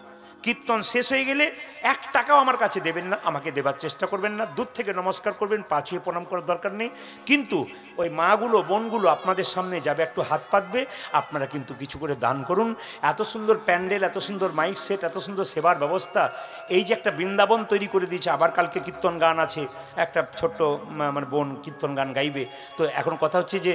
কীর্তন শেষ হয়ে গেলে 1 টাকাও আমার কাছে দেবেন না, আমাকে দেবার চেষ্টা করবেন না। দূর থেকে নমস্কার করবেন, পাঁচিয়ে প্রণাম করার দরকার নেই। কিন্তু ওই মাগুলো বোনগুলো আপনাদের সামনে যাবে, একটু হাত পাতবে, আপনারা কিন্তু কিছু করে দান করুন। এত সুন্দর প্যান্ডেল, এত সুন্দর মাইক সেট, এত সুন্দর সেবার ব্যবস্থা, এই যে একটা বৃন্দাবন তৈরি করে দিয়েছে। আবার কালকে কীর্তন গান আছে, একটা ছোট্ট মানে বোন কীর্তন গান গাইবে। তো এখন কথা হচ্ছে যে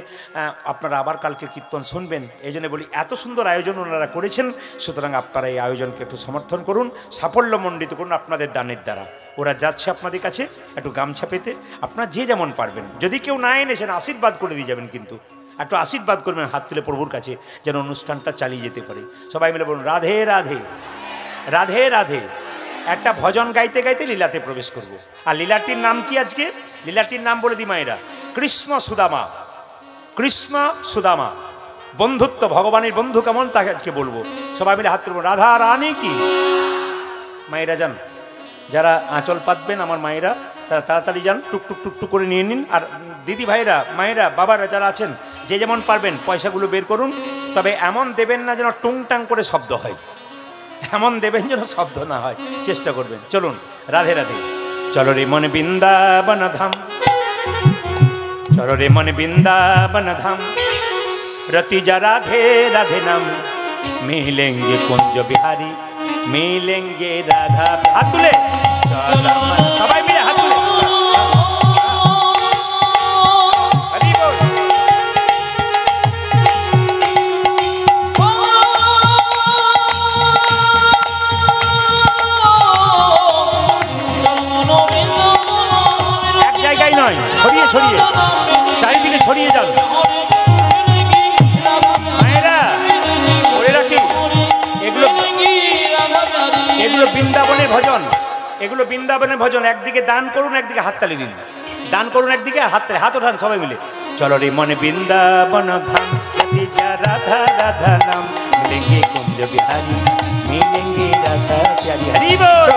আপনারা আবার কালকে কীর্তন শুনবেন। এই জন্য বলি এত সুন্দর আয়োজন ওনারা করেছেন, সুতরাং আপনারা এই আয়োজনকে একটু সমর্থন করুন, সাফল্যমণ্ডিত করুন আপনাদের দানের দ্বারা। ওরা যাচ্ছে আপনাদের কাছে একটু গামছা পেতে, আপনারা যে যেমন পারবেন। যদি কেউ না এনেছেন আশীর্বাদ করে দিয়ে যাবেন, কিন্তু একটু আশীর্বাদ করবেন হাত তুলে প্রভুর কাছে, যেন অনুষ্ঠানটা চালিয়ে যেতে পারে। সবাই মিলে বলুন রাধে রাধে, রাধে রাধে। একটা ভজন গাইতে গাইতে লীলাতে প্রবেশ করব। আর লীলাটির নাম কি আজকে? লীলাটির নাম বলে দি মায়েরা, কৃষ্ণ সুদামা। কৃষ্ণ সুদামা, বন্ধুত্ব, ভগবানের বন্ধু কেমন তাকে আজকে বলবো। সবাই মিলে হাত তুলব, রাধা রানী কি। মায়েরা যান, যারা আঁচল পাতবেন আমার মায়েরা, তারা তাড়াতাড়ি যান, টুকটুক টুকটুক করে নিয়ে নিন। আর দিদি ভাইরা, মায়েরা, বাবারা যারা আছেন, যে যেমন পারবেন পয়সাগুলো বের করুন। তবে এমন দেবেন না যেন টুংটাং করে শব্দ হয়, এমন দেবেন যেন শব্দ না হয়, চেষ্টা করবেন। চলুন রাধে রাধে। চলো রে মন বৃন্দাবন ধাম, চলো রে মন বৃন্দাবন ধাম, रति जा राधे राधे नाम, मिलेंगे कुंज बिहारी, मिलेंगे राधा। हाथ तुले सबाई मिले, हाथ तुले। हरि बोल। एक জায়গায় নয়, ছড়িয়ে ছড়িয়ে চারিদিকে ছড়িয়ে যান। এগুলো বৃন্দাবনের ভজন, এগুলো বৃন্দাবনের ভজন। একদিকে দান করুন, একদিকে হাততালি দিন। দান করুন একদিকে, হাততালি, হাত ওঠান সবাই মিলে। চলো রে মনে বৃন্দাবন ধাম, রাধা রাধা নাম, মিলেंगे कुंज बिहारी, मिलेंगे राधा प्यारी। हरि बोल।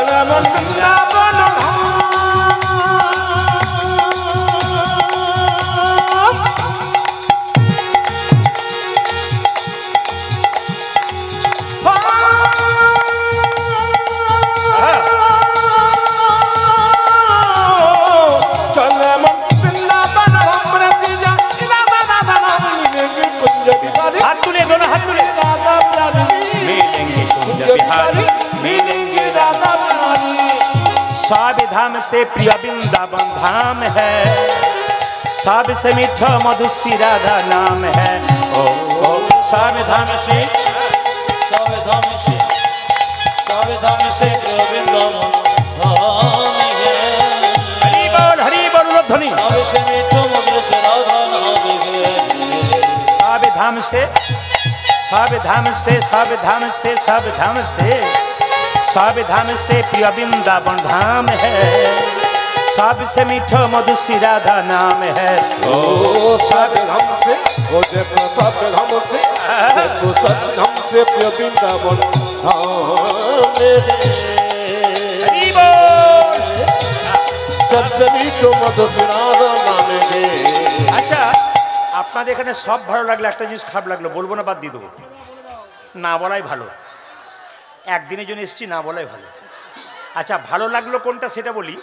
चलो मन बृंदावन धाम, सब धाम से प्रिय वृंदावन धाम है, सबसे मीठा मधुसी राधा नाम है। ओ सब धाम से सब धाम से वृंदावन धाम है। हरि बोल ध्वनि। सबसे मीठो मधुर से राधा नाम है। सब धाम से सब धाम से सब धाम से सब धाम से सब धाम से प्रिय वृंदावन धाम है। सबसे मीठो मधुर श्री राधा नाम है। ओ सब धाम से ओ देखो सब धाम से देखो सब धाम से प्रिय वृंदावन धाम है। हरि बोल। सबसे मीठो मधुर श्री राधा नाम है। আচ্ছা আপনাদের এখানে সব ভালো লাগলো, একটা জিনিস খারাপ লাগলো, বলবো না বাদ দিয়ে দেবো? না বলাই ভালো, একদিনের জন্য এসছি, না বলাই ভালো। আচ্ছা ভালো লাগলো কোনটা সেটা বলি।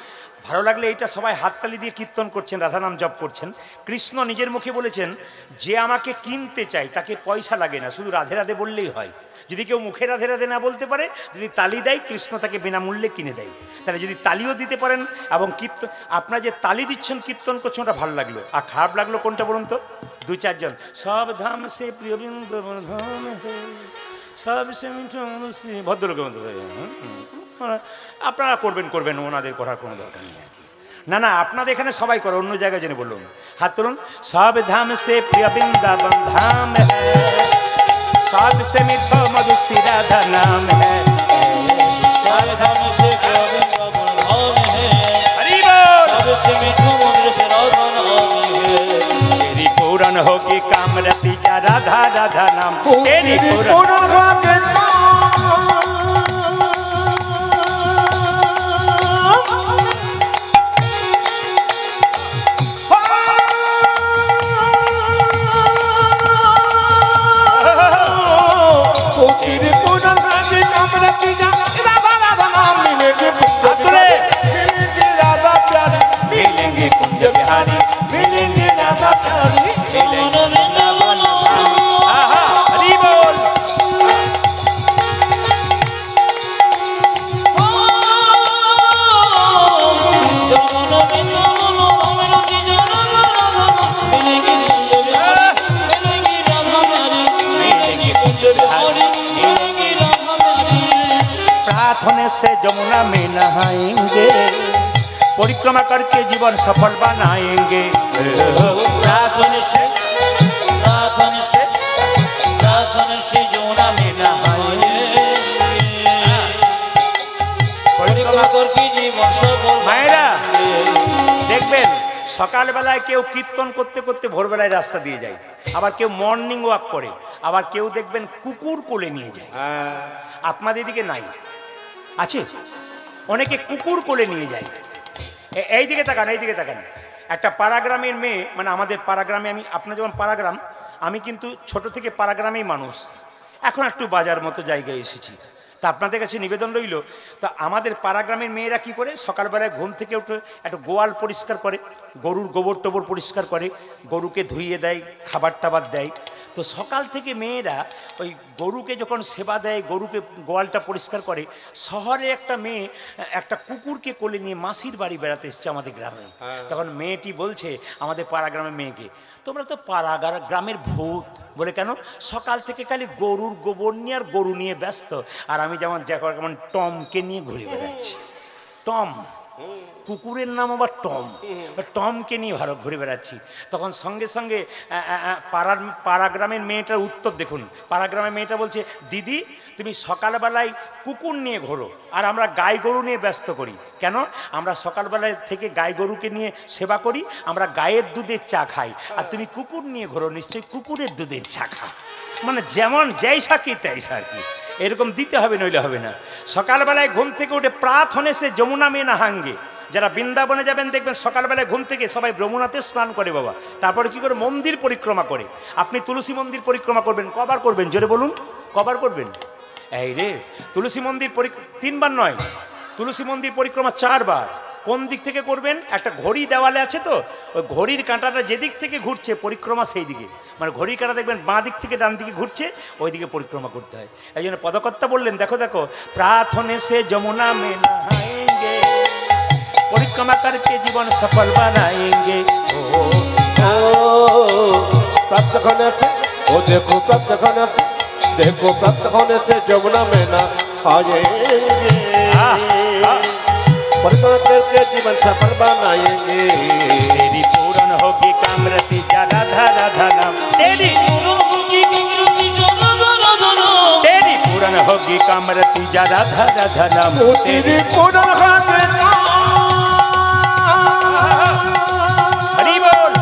ভালো লাগলে এইটা সবাই হাততালি দিয়ে কীর্তন করছেন, রাধা নাম জপ করছেন। কৃষ্ণ নিজের মুখে বলেছেন যে আমাকে কিনতে চাই তাকে পয়সা লাগে না, শুধু রাধে রাধে বললেই হয়। যদি কেউ মুখে রাধে রাধে না বলতে পারে, যদি তালি দেয় কৃষ্ণ তাকে বিনামূল্যে কিনে দেয়। তাহলে যদি তালিও দিতে পারেন এবং কীর্তন, আপনারা যে তালি দিচ্ছেন কীর্তন করছেন ওটা ভালো লাগলো। আর খারাপ লাগলো কোনটা বলুন তো? দু চারজন সব ধাম সে প্রিয় বৃন্দাবন ধাম হে সবসে মিঠো মধুর ভদ্রলোকের মতো আপনারা করবেন করবেন, ওনাদের করার কোনো দরকার নেই আর কি। না না আপনাদের এখানে সবাই করে, অন্য জায়গায় জেনে বলুন। হাত তুলুন। সব ধাম সে প্রিয় বৃন্দাবন ধাম হ্যায়, सबसे मीठो मधुर श्री राधा नाम है। सब धाम से प्रिय वृंदावन धाम है। हरि बोल। सबसे मीठो मधुर से राधा नाम है। तेरी पूरन होगी कामरती जा राधा राधा नाम। तेरी पूरन होगी प्रार्थना से जमुना में नहाएंगे, परिक्रमा करके जीवन सफल बनाएंगे। प्रार्थना से जमुना में नहाएंगे, परिक्रमा करके जीवन सफल। मायरा দেখবেন সকালবেলায় কেউ কীর্তন করতে করতে ভোরবেলায় রাস্তা দিয়ে যায়, আবার কেউ মর্নিং ওয়াক করে, আবার কেউ দেখবেন কুকুর কোলে নিয়ে যায়। আপনাদের দিকে নাই? আছে অনেকে কুকুর কোলে নিয়ে যায়। এই দিকে তাকান, এই দিকে তাকান। একটা পাড়াগ্রামের মেয়ে, মানে আমাদের পাড়াগ্রামে, আমি আপনার যেমন পাড়াগ্রাম, আমি কিন্তু ছোট থেকে পাড়াগ্রামেই মানুষ, এখন একটু বাজার মতো জায়গায় এসেছি। তা আপনাদের কাছে নিবেদন রইল, তা আমাদের পাড়াগ্রামের মেয়েরা কি করে, সকালবেলায় ঘুম থেকে উঠে একটা গোয়াল পরিষ্কার করে, গরুর গোবর টোবর পরিষ্কার করে, গরুকে ধুইয়ে দেয়, খাবার টাবার দেয়। তো সকাল থেকে মেয়েরা ওই গরুকে যখন সেবা দেয়, গরুকে গোয়ালটা পরিষ্কার করে, শহরে একটা মেয়ে একটা কুকুরকে কোলে নিয়ে মাসির বাড়ি বেড়াতে এসছে আমাদের গ্রামে। তখন মেয়েটি বলছে আমাদের পাড়া গ্রামের মেয়েকে, তোমরা তো পাড়া গ্রামের ভূত। বলে কেন? সকাল থেকে খালি গরুর গোবর নিয়ে আর গরু নিয়ে ব্যস্ত, আর আমি যেমন যেমন টমকে নিয়ে ঘুরে বেড়াচ্ছি। টম, কুকুরের নাম আবার টম, টমকে নিয়ে ভালো ঘুরে বেড়াচ্ছি। তখন সঙ্গে সঙ্গে পাড়াগ্রামের মেয়েটার উত্তর দেখুন। পাড়াগ্রামের মেয়েটা বলছে, দিদি তুমি সকালবেলায় কুকুর নিয়ে ঘোরো আর আমরা গাই গরু নিয়ে ব্যস্ত করি। কেন? আমরা সকালবেলায় থেকে গাই গরুকে নিয়ে সেবা করি, আমরা গায়ের দুধের চা খাই, আর তুমি কুকুর নিয়ে ঘোরো, নিশ্চয়ই কুকুরের দুধের চা খাও। মানে যেমন জৈসা কি তৈসা কি, এরকম দিতে হবে, নইলে হবে না। সকালবেলায় ঘুম থেকে উঠে প্রার্থনে সে যমুনা में नहाएंगे। যারা বৃন্দাবনে যাবেন দেখবেন সকালবেলায় ঘুম থেকে সবাই যমুনাতে স্নান করে বাবা, তারপরে কি করে মন্দির পরিক্রমা করে। আপনি তুলসী মন্দির পরিক্রমা করবেন, কবার করবেন জোরে বলুন? কবার করবেন? এই রে, তুলসী মন্দির 3 বার নয়, তুলসী মন্দির পরিক্রমা 4 বার। কোন দিক থেকে করবেন? একটা ঘড়ি দেওয়ালে আছে তো, ওই ঘড়ির কাঁটাটা যেদিক থেকে ঘুরছে পরিক্রমা সেই দিকে, মানে ঘড়ির কাঁটা দেখবেন বাঁ দিক থেকে ডান দিকে ঘুরছে, ওই দিকে পরিক্রমা করতে হয়। এই জন্য পদকর্তা বললেন, দেখো দেখো, প্রার্থনে সে যমুনা में नहाएंगे, परिक्रमा करके जीवन सफल बनाएंगे। प्रातःकाल से ओ देखो प्रातःकाल से, देखो प्रातःकाल से जमुना में ना खाएंगे परमात्मा के जीवन सफल बनाएंगे तेरी पूरन होगी कामरति जा राधा राधा नाम तेरी पूरन होगी कामरति जा राधा राधा नाम तेरी पूरन होगी हरि बोल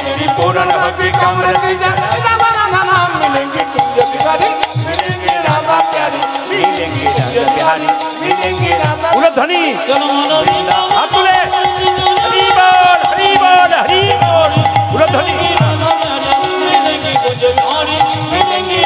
तेरी पूरन होगी कामरति जा मिलेंगे कुंज बिहारी मिलेंगे राधा प्यारी मिलेंगे राधा प्यारी मिलेंगे राधा उलध्वनि हाथ तुले हरि बोल हरि बोल हरि बोल उलध्वनि मिलेंगे कुंज बिहारी मिलेंगे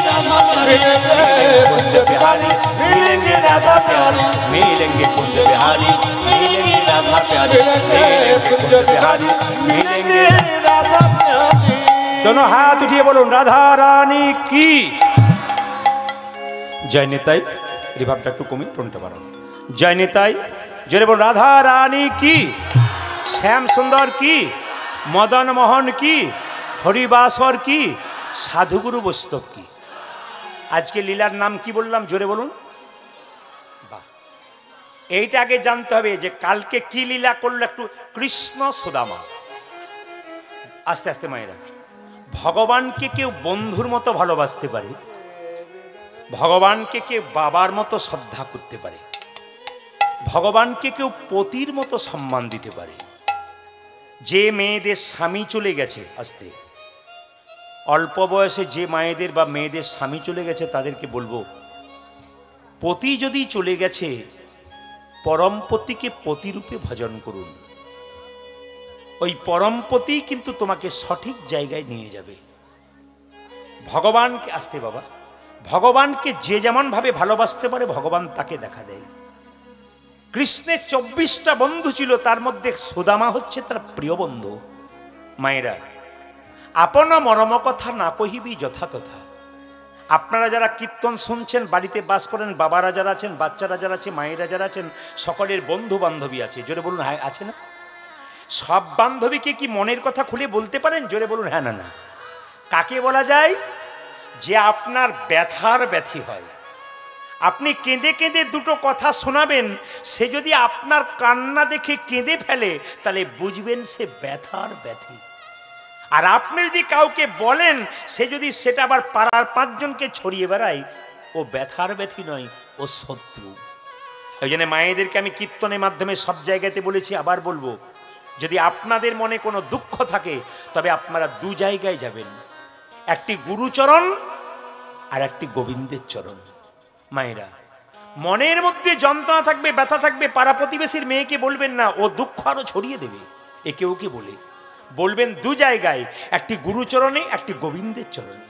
राधा प्यारी मिलेंगे कुंज बिहारी मिलेंगे राधा प्यारी मिलेंगे कुंज बिहारी मिलेंगे राधा प्यारी दोनों हाथ उठिए बोलूं राधा रानी की जय निताई रिभाबটা একটু কমি টোনটা বাড়ান जय निताई জোরে বল রাধা রানী কি শ্যাম সুন্দর কি মদন মোহন কি হরিবাসর কি সাধুগুরু বৈষ্ণব কি আজকে লীলার নাম কি বললাম জোরে বলুন বাহ এইটা আগে জানতে হবে যে কালকে কি লীলা করলো একটু কৃষ্ণ সুদামা আস্তে আস্তে মায়েরা ভগবানকে কেউ বন্ধুর মতো ভালোবাসতে পারে ভগবানকে কেউ বাবার মতো শ্রদ্ধা করতে পারে ভগবানকে কেউ পতির মতো সম্মান দিতে পারে যে মেয়েদের স্বামী চলে গেছে আস্তে অল্প বয়সে যে মায়েদের বা মেয়েদের স্বামী চলে গেছে তাদেরকে বলবো পতি যদি চলে গেছে পরম পতিকে পতিরূপে ভজন করুন ওই পরমপতি কিন্তু তোমাকে সঠিক জায়গায় নিয়ে যাবে ভগবানকে আসতে বাবা ভগবানকে যে যেমন ভাবে ভালোবাসতে পারে ভগবান তাকে দেখা দেয় কৃষ্ণের 24টা বন্ধু ছিল তার মধ্যে সুদামা হচ্ছে তার প্রিয় বন্ধু মায়েরা আপনা মরম কথা না কহিবি যথাতথা আপনারা যারা কীর্তন শুনছেন বাড়িতে বাস করেন বাবারা যারা আছেন বাচ্চারা যারা আছে মায়েরা যারা আছেন সকলের বন্ধু বান্ধবী আছে জোরে বলুন হ্যাঁ আছে না সব বান্ধবীকে কি মনের কথা খুলে বলতে পারেন জোরে বলুন হ্যাঁ না না কাকে বলা যায় যে আপনার ব্যথার ব্যথী হয় আপনি কেঁদে কেঁদে দুটো কথা শোনাবেন সে যদি আপনার কান্না দেখে কেঁদে ফেলে তাহলে বুঝবেন সে ব্যথার ব্যথী আর আপনি যদি কাউকে বলেন সে যদি সেটা আবার পাড়ার 5 জনকে ছড়িয়ে বেড়ায় ও ব্যথার ব্যথী নয় ও শত্রু ওই জন্য মায়েদেরকে আমি কীর্তনের মাধ্যমে সব জায়গাতে বলেছি আবার বলবো যদি আপনাদের মনে কোনো দুঃখ থাকে তবে আপনারা দু জায়গায় যাবেন একটি গুরুচরণ আর একটি গোবিন্দের চরণ মায়েরা মনের মধ্যে যন্ত্রণা থাকবে ব্যথা থাকবে পাড়া প্রতিবেশীর মেয়েকে বলবেন না ও দুঃখ আরো ছড়িয়ে দেবে একে ওকে বলে বলবেন দু জায়গায় একটি গুরুচরণে একটি গোবিন্দের চরণে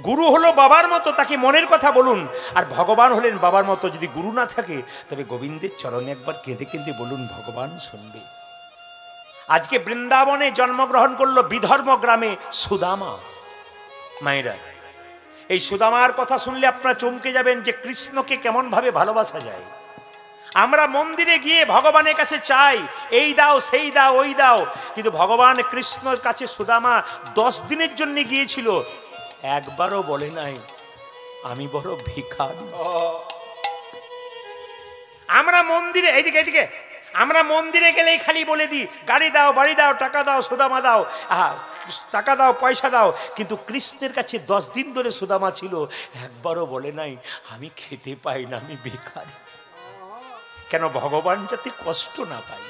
গুরু হলো বাবার মতো তাকে মনের কথা বলুন আর ভগবান হলেন বাবার মতো যদি গুরু না থাকে তবে গোবিন্দের চরণে একবার কেঁদে কেঁদে বলুন ভগবান শুনবে আজকে বৃন্দাবনে জন্মগ্রহণ করলো বিধর্ম গ্রামে সুদামা মায়েরা এই সুদামার কথা শুনলে আপনারা চমকে যাবেন যে কৃষ্ণকে কেমন ভাবে ভালোবাসা যায় আমরা মন্দিরে গিয়ে ভগবানের কাছে চাই এই দাও সেই দাও ওই দাও কিন্তু ভগবান কৃষ্ণর কাছে সুদামা 10 দিনের জন্য গিয়েছিল একবারও বলে নাই আমি বড় ভিখারি আমরা মন্দিরে এইদিকে এইদিকে আমরা মন্দিরে গেলেই খালি বলে দিই গাড়ি দাও বাড়ি দাও টাকা দাও সুদামা দাও টাকা দাও পয়সা দাও কিন্তু কৃষ্ণের কাছে 10 দিন ধরে সুদামা ছিল একবারও বলে নাই আমি খেতে পাই না আমি ভিখারি কেন ভগবান যাতে কষ্ট না পায়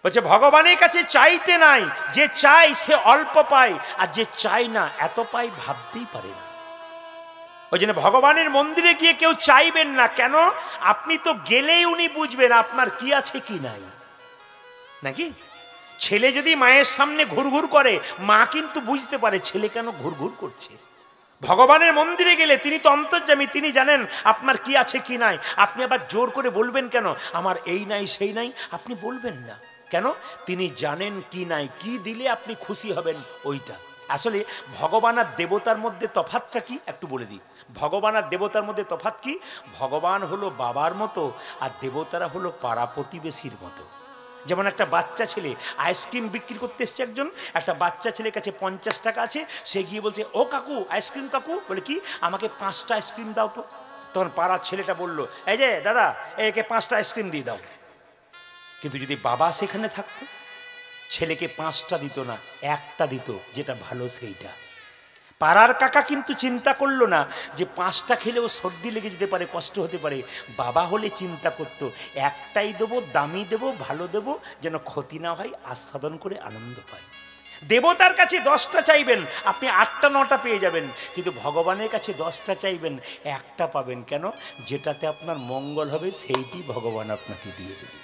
বলছে ভগবানের কাছে চাইতে নাই যে চাই সে অল্প পায় আর যে চাই না এত পায় ভাবতেই পারে না ওই জন্য ভগবানের মন্দিরে গিয়ে কেউ চাইবেন না কেন আপনি তো গেলেই উনি বুঝবেন আপনার কি আছে কি নাই নাকি ছেলে যদি মায়ের সামনে ঘুরঘুর করে মা কিন্তু বুঝতে পারে ছেলে কেন ঘুরঘুর করছে ভগবানের মন্দিরে গেলে তিনি তো অন্তর্যামী তিনি জানেন আপনার কি আছে কি নাই আপনি আবার জোর করে বলবেন কেন আমার এই নাই সেই নাই আপনি বলবেন না কেন তিনি জানেন কি নাই কি দিলে আপনি খুশি হবেন ওইটা আসলে ভগবান আর দেবতার মধ্যে তফাৎটা কি একটু বলে দিই ভগবান আর দেবতার মধ্যে তফাৎ কি ভগবান হলো বাবার মতো আর দেবতারা হলো পাড়া প্রতিবেশীর মতো যেমন একটা বাচ্চা ছেলে আইসক্রিম বিক্রি করতে এসছে, একজন একটা বাচ্চা ছেলের কাছে 50 টাকা আছে, সে গিয়ে বলছে ও কাকু আইসক্রিম কাকু, বলে কি আমাকে 5টা আইসক্রিম দাও তো। তখন পাড়ার ছেলেটা বলল এই যে দাদা একে 5টা আইসক্রিম দিয়ে দাও। কিন্তু যদি বাবা সেখানে থাকতো ছেলেকে 5টা দিত না, একটা দিত, যেটা ভালো সেইটা। পাড়ার কাকা কিন্তু চিন্তা করলো না যে 5টা খেলেও সর্দি লেগে যেতে পারে, কষ্ট হতে পারে। বাবা হলে চিন্তা করতো একটাই দেবো, দামি দেবো, ভালো দেবো, যেন ক্ষতি না হয়, আস্বাদন করে আনন্দ পায়। দেবতার কাছে 10টা চাইবেন, আপনি 8টা 9টা পেয়ে যাবেন, কিন্তু ভগবানের কাছে 10টা চাইবেন, একটা পাবেন। কেন? যেটাতে আপনার মঙ্গল হবে সেইটি ভগবান আপনাকে দিয়ে দেবে।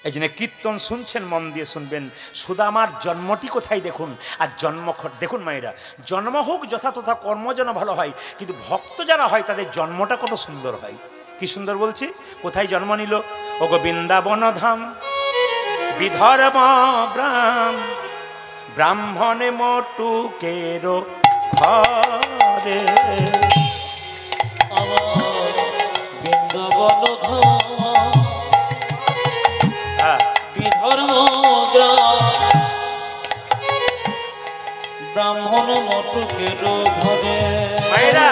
এই জন্য কীর্তন শুনছেন, মন দিয়ে শুনবেন। সুদামার জন্মটি কোথায় দেখুন, আর জন্ম দেখুন মায়েরা, জন্ম হোক যথাতথা, কর্ম যেন ভালো হয়, কিন্তু ভক্ত যারা হয় তাদের জন্মটা কত সুন্দর হয়। কি সুন্দর বলছি, কোথায় জন্ম নিল? ও গো বৃন্দাবন ধাম বিধর্ম গ্রাম, ব্রাহ্মণে মটুকের ঘরে। আমার বৃন্দাবন ধাম বিধর্ম গ্রাম, ব্রাহ্মণ মটুকের ঘরে। মায়েরা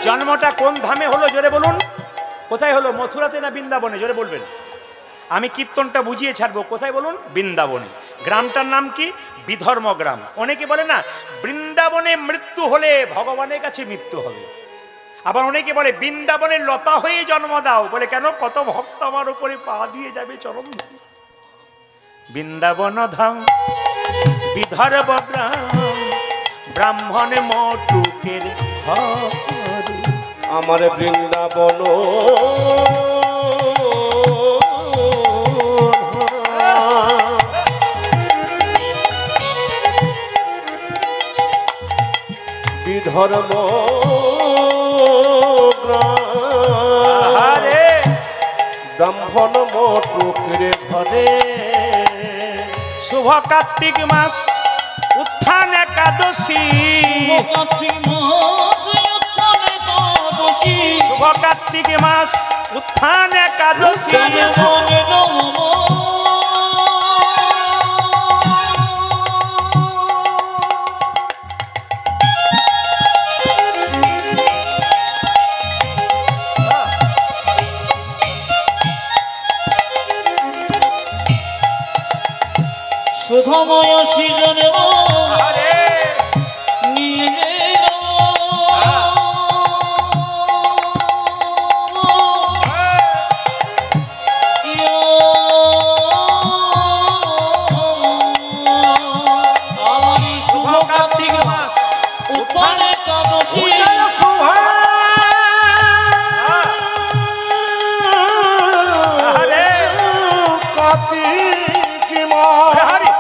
জন্মটা কোন ধামে হলো জোরে বলুন? কোথায় হলো? মথুরাতে না বৃন্দাবনে? জোরে বলবেন। আমি কীর্তনটা বুঝিয়ে ছাড়বো। কোথায় বলুন? বৃন্দাবনে। গ্রামটার নাম কি? বিধর্ম গ্রাম। অনেকে বলে না বৃন্দাবনে মৃত্যু হলে ভগবানের কাছে মৃত্যু হবে। আবার অনেকে বলে বৃন্দাবনের লতা হয়ে জন্ম দাও। বলে কেন? কত ভক্ত আমার উপরে পা দিয়ে যাবে চরম। বৃন্দাবন ধাম বিধর্ম গ্রাম, ব্রাহ্মণে মটুকের ঘরে। আমার বৃন্দাবন বিধর্ম আরে ব্রাহ্মণ মটুকের ঘরে। শুভ কার্তিক মাস উত্থান একাদশী, কার্তিক মাস উত্থান একাদশী, শুভ কার্তিক মাস উত্থান একাদশী। মনে নম সুধময় সৃজনে আরে নীলে আমারই শুভ কার্তিক মাস উত্থান একাদশী, আরে কার্তিক মাস হরি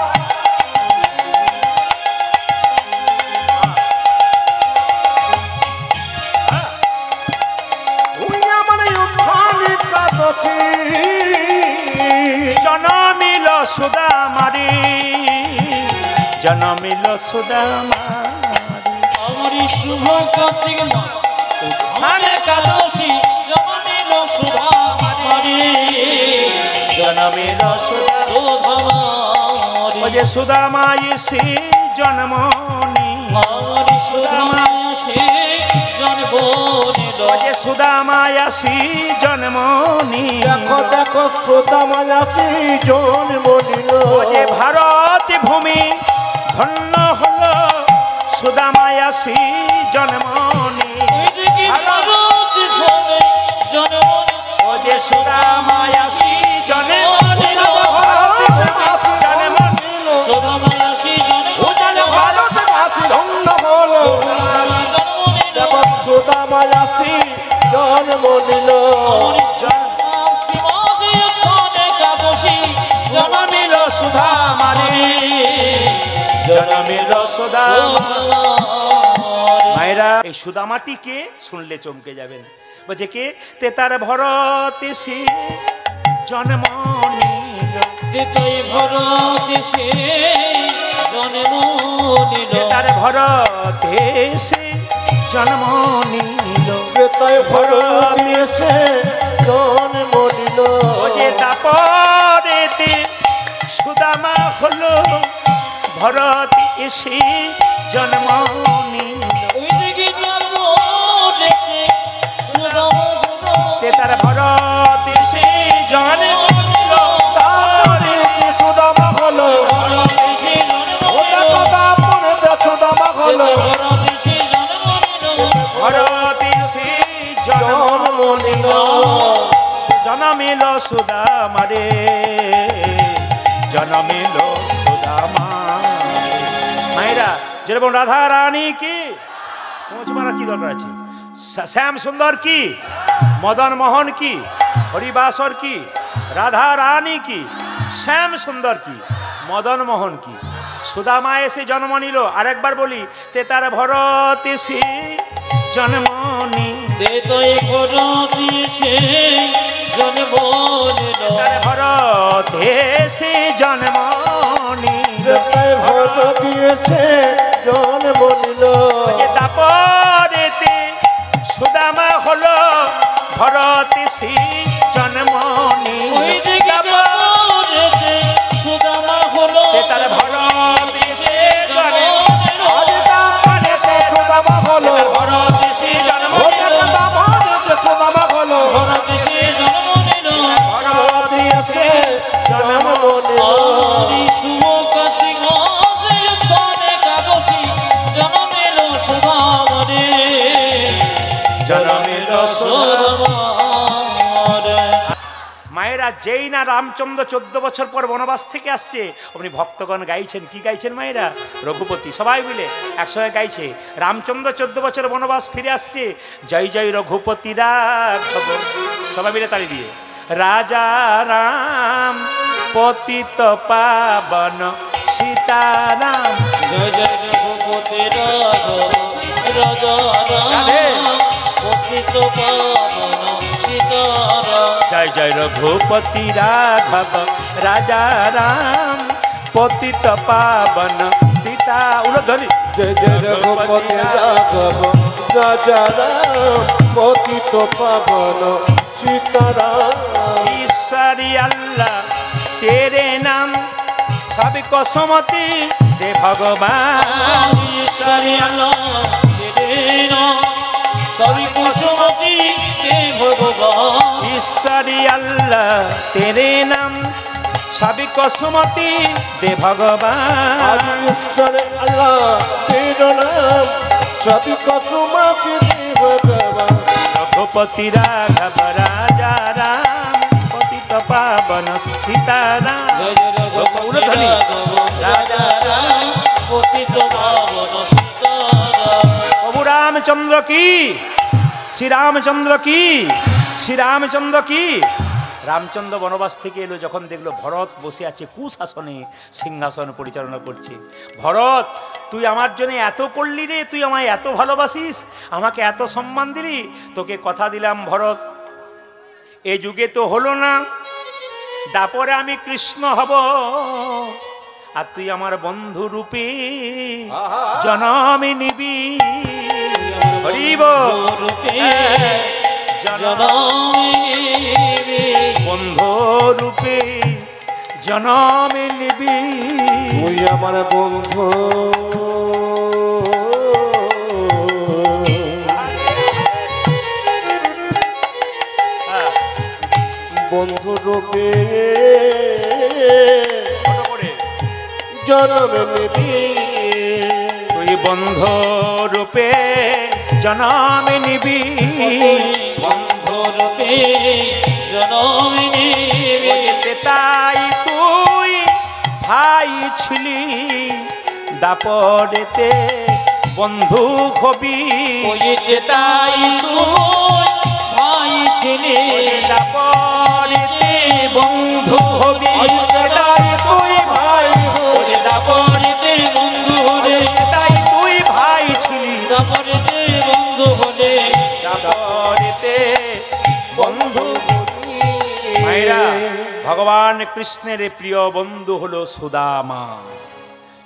জনমিল সুদামারি, জনমিল সুদামারি। আমারই শুভ কার্তিক মাস উত্থান একাদশী, জননীল সুধা মারি, জনমিল সুধামারি। ও যে সুদামাই শ্রী জন্মনি, আমারই সুধামাসী জন্ম নিল, ও যে সুদামাই শ্রী জন্মনি। দেখো দেখো শ্রোতামায়াসী জন্ম নিল। ও যে ভারত ভূমি ধন্য হলো সুদামাই শ্রী জন্মনি। এদিকে ভারত ভূমি জন্ম ও যে সুদামাই শ্রী জন্মনি, সুধামাসী জন্ম ভারতবাসী ধন্য হল। দেখো শ্রোতামায়াসী জন্ম নিল। জনমিল সুধামারি, জনমিল সুদামা। মায়েরা এই সুদামাটিকে শুনলে চমকে যাবেন। বলছে কে? তে তার ভরত সে জন্ম নিল, ভরত সে জন্ম নিল, তার ভরত সে জন্ম নিল। তাই ভরত এসে জন্ম নিল। ও যে দাপরেতে ভরত এসে জন্ম নিল। ওইদিকে জন্ম দেখে সুদামা হলো তে তার ভরত এসে জন্ম নিল। তারপরে যে সুদামা হলো ভরত এসে জন্ম ওটা নিল তো তারপরে যে সুদামা হলো ভরত এসে জন্ম নিল ভরত এসে জন্ম জন্ম নিল জনমিল সুদামা রে জনমিল সুদামা। মায়েরা যেরকম রাধা রানী কি পৌঁছ মারা কি দরকার আছে? শ্যাম সুন্দর কি, মদন মোহন কি, হরিবাসর কি, রাধা রানী কি, শ্যাম সুন্দর কি, মদন মোহন কি, সুদামা এসে জন্ম নিল। আরেকবার বলি, তে তার ভরত এসে জন্ম নিল। দেতই ভরত এসে জন্ম নিল তার ভরত এসে জন্ম নিল। যেটাই ভরত দিয়েছে জন্ম নিল তারপরেতে সুদামা হলো ভরত এসে জন্ম নিল। ওইদিকে জন্মরেতে সুদামা হলো তার ভরত এসে জন্ম নিল। আরে তারপরে যে সুদামা হলো ভরত এসে জন্ম ওটা নিল। তো তারপরে যে সুদামা হলো ভরত এসে জন্ম নিল ভরত দিয়েছে জন্ম নিল হরি শুভ কার্তিক মাসে ধনে একাদশী জন্ম নিল সুদামা রে জনমিল সুদামা রে মায়েরা যেই না রামচন্দ্র 14 বছর পর বনবাস থেকে আসছে, আপনি ভক্তগণ গাইছেন, কি গাইছেন মায়েরা? রঘুপতি সবাই মিলে একসঙ্গে গাইছে। রামচন্দ্র 14 বছর বনবাস ফিরে আসছে, জয় জয় রঘুপতি রাঘব, সবাই মিলে তালি দিয়ে রাজা রাম পতিত পাবন সীতারাম। জয় জয় রঘুপতি রাজা রাধে। রাম পতিত পাবন সীতারাম জয় জয় রঘুপতি রাঘব রাজা রাম পতিত পাবন সীতা। উলধ্বনি জয় জয় রঘুপতি রাঘব রাজা রাম পতিত পাবন সীতারাম ईश्वरी अल्लाह तेरे नाम सबको सुमति दे भगवान। ঈশ্বরী আল্লাহ তেরে নাম সবই কুসুমতি কে ভগবান ईश्वरी अल्लाह तेरे नाम सबको सुमति दे भगवान। আদি ঈশ্বর আল্লাহ তের নাম সবই কসুমাতি ভগবান रघुपति राघव राजा राम पतित पावन सीताराम। জয় জয় রঘুপতি রাঘব রাজা রাম পতিত পাবন সীতারাম प्रभु रामचंद्र की, श्री रामचंद्र की, श्री रामचंद्र की। রামচন্দ্র বনবাস থেকে এলো, যখন দেখলো ভরত বসে আছে কুশাসনে, সিংহাসন পরিচালনা করছে। ভরত, তুই আমার জন্য এত করলি রে, তুই আমায় এত ভালোবাসিস, আমাকে এত সম্মান দিলি, তোকে কথা দিলাম ভরত, এ যুগে তো হলো না, তারপরে আমি কৃষ্ণ হব, আর তুই আমার বন্ধু রূপে জনমে নিবি। হরিব রূপে জনমে বন্ধু রূপে জনমে নিবি। তুই আমার বন্ধু বন্ধু রূপে ছোট করে জন্ম নিবি তুই বন্ধু রূপে জনমে নিবি। বন্ধু রূপে জনমিনী তাই তুই ভাই ছিলি, দাপড়েতে বন্ধু হবি। ওইতে তাই তুই ভাই ছিলে দাপড়েতে বন্ধু হবি। তাই তুই ভাই ওরে দাপরিতে বন্ধু হলে তাই তুই ভাই ছিলি, দাপরিতে বন্ধু হলে দাপড়েতে বন্ধু। মায়েরা, ভগবান কৃষ্ণের প্রিয় বন্ধু হলো সুদামা।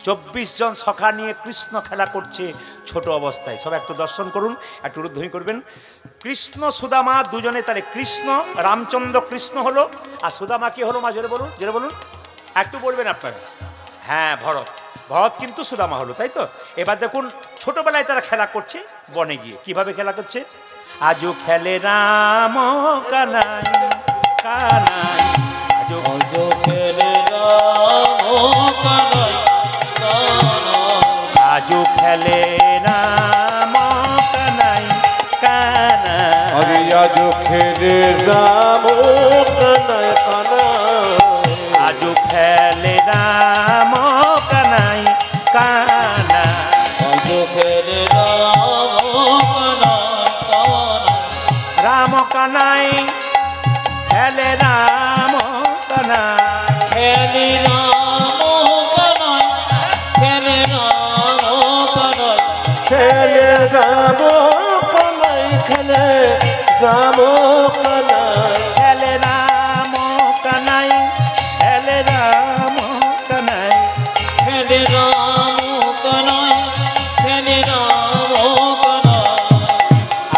24 জন সখা নিয়ে কৃষ্ণ খেলা করছে ছোট অবস্থায়। সব একটু দর্শন করুন, একটু উদ্ধৃতি করবেন। কৃষ্ণ সুদামা দুজনে, তাহলে কৃষ্ণ রামচন্দ্র কৃষ্ণ হলো, আর সুদামা কি হলো? মা জোরে বলুন, জোরে বলুন, একটু বলবেন আপনারা। হ্যাঁ, ভরত। ভরত কিন্তু সুদামা হলো, তাই তো? এবার দেখুন ছোটবেলায় তারা খেলা করছে বনে গিয়ে, কিভাবে খেলা করছে? আজও খেলে রাম কানাই কানাই, আজও আজো খেলে রাম কানাই কানাই, আজও খেলে রাম কানাই কানাই, আরে আজ খেলে রাম কানাই কানাই, আজও খেলে রাম কানাই কানাই, আজো খেলে রাম কানাই কানাই, রাম কানাই খেলে রাম কানাই, খেলে রাম কানাই, খেলে রাম কানাই, খেলে রাম কানাই, খেলে রাম কানাই, খেলে রাম কানাই, খেলে রাম কানাই, খেলে রাম কানাই, খেলে রাম কানাই,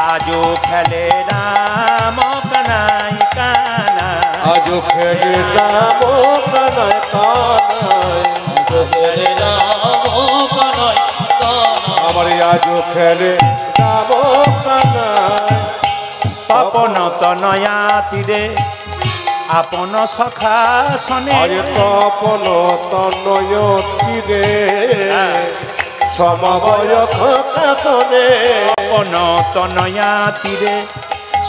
আজও খেলে রাম কানাই কানাই, আজ খেলে রাম কানাই কানাই, আজো খেলে রাম কানাই কানাই, আমার আজ খেলে রাম কানাই, তপন তনয়া তীরে আপন সখা সনে, আরে তপন তনয় তীরে সমবয় কাতনে, তপন তনয়া তীরে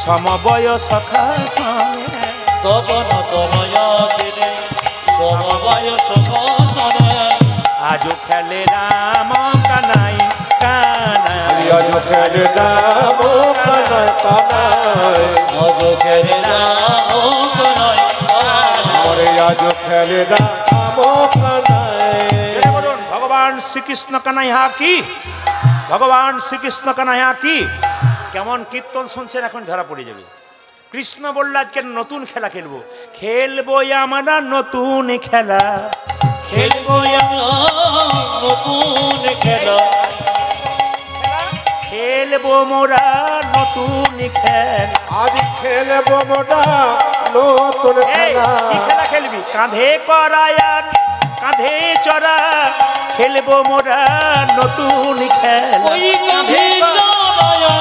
সমবয় সখা সনে, তপন তনয়া তীরে সমবায় সনে, আজও খেলে রাম কানাই কানাই, আজ খেলে রাম কানাই কানাই, আজো খেলে রাম কানাই কানাই, আমার আজ খেলে রাম কানাই, জোরে বলুন ভগবান শ্রীকৃষ্ণ কানাইহা কি, ভগবান শ্রীকৃষ্ণ কানাইহা কি। কেমন কীর্তন শুনছেন, এখন ধরা পড়ে যাবে। কৃষ্ণ বলল আজকে নতুন খেলা খেলবো, খেলবো আমরা নতুন খেলা, খেলবো আমরা নতুন খেলা, খেলবো মোরা নতুন খেলা। আজ খেলবো মোটা নতুন এই, খেলা, কি খেলা খেলবি? কাঁধে করায়ার কাঁধে চড়া, খেলবো মোরা নতুন খেলা। ওই কাঁধে চড়ায়া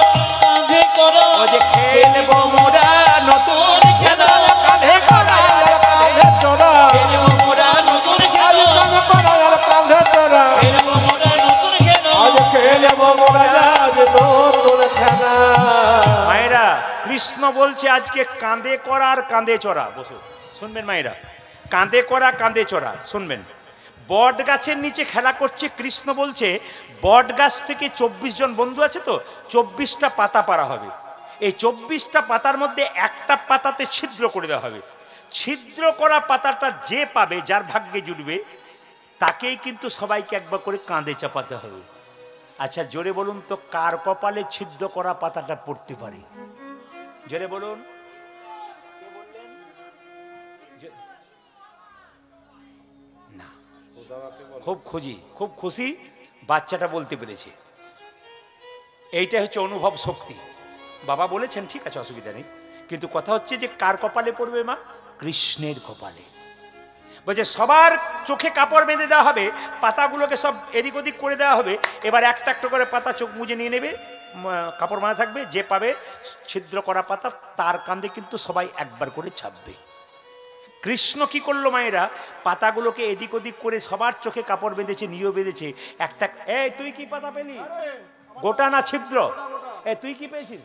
কাঁধে করা, ও যে খেলবো মোরা নতুন খেলা, কাঁধে করায়ার কাঁধে চড়া, খেলবো মোরা নতুন আজ খেলা, সঙ্গে করায়ার কাঁধে চড়া, খেলবো মোরা নতুন খেলা, আজ খেলবো মোটা আজ নতুন খেলা। মায়েরা, কৃষ্ণ বলছে আজকে কাঁধে করা আর কাঁধে চড়া। বসো, শুনবেন মায়েরা, কাঁধে করা কাঁধে চড়া শুনবেন। বট গাছের নিচে খেলা করছে, কৃষ্ণ বলছে বট গাছ থেকে 24 জন বন্ধু আছে তো, 24টা পাতা পারা হবে। এই 24টা পাতার মধ্যে একটা পাতাতে ছিদ্র করে দেওয়া হবে। ছিদ্র করা পাতাটা যে পাবে, যার ভাগ্যে জুড়বে, তাকেই কিন্তু সবাইকে একবার করে কাঁধে চাপাতে হবে। আচ্ছা জোরে বলুন তো, কার কপালে ছিদ্র করা পাতাটা পড়তে পারে? জোরে বলুন। না, খুব খুশি বাচ্চাটা বলতে পেরেছে। এইটা হচ্ছে অনুভব শক্তি। বাবা বলেছেন ঠিক আছে, অসুবিধা নেই, কিন্তু কথা হচ্ছে যে কার কপালে পড়বে মা? কৃষ্ণের কপালে। বলছে সবার চোখে কাপড় বেঁধে দেওয়া হবে, পাতাগুলোকে সব এদিক ওদিক করে দেওয়া হবে। এবার একটা একটা করে পাতা চোখ মুজে নিয়ে নেবে, কাপড় বাঁধা থাকবে। যে পাবে ছিদ্র করা পাতা, তার কাঁধে কিন্তু সবাই একবার করে ছাপবে। কৃষ্ণ কি করলো মায়েরা? পাতাগুলোকে এদিক ওদিক করে সবার চোখে কাপড় বেঁধেছে, নিয়েও বেঁধেছে। একটা, এই তুই কি পাতা পেলি? গোটা না ছিদ্র? এ তুই কি পেয়েছিস?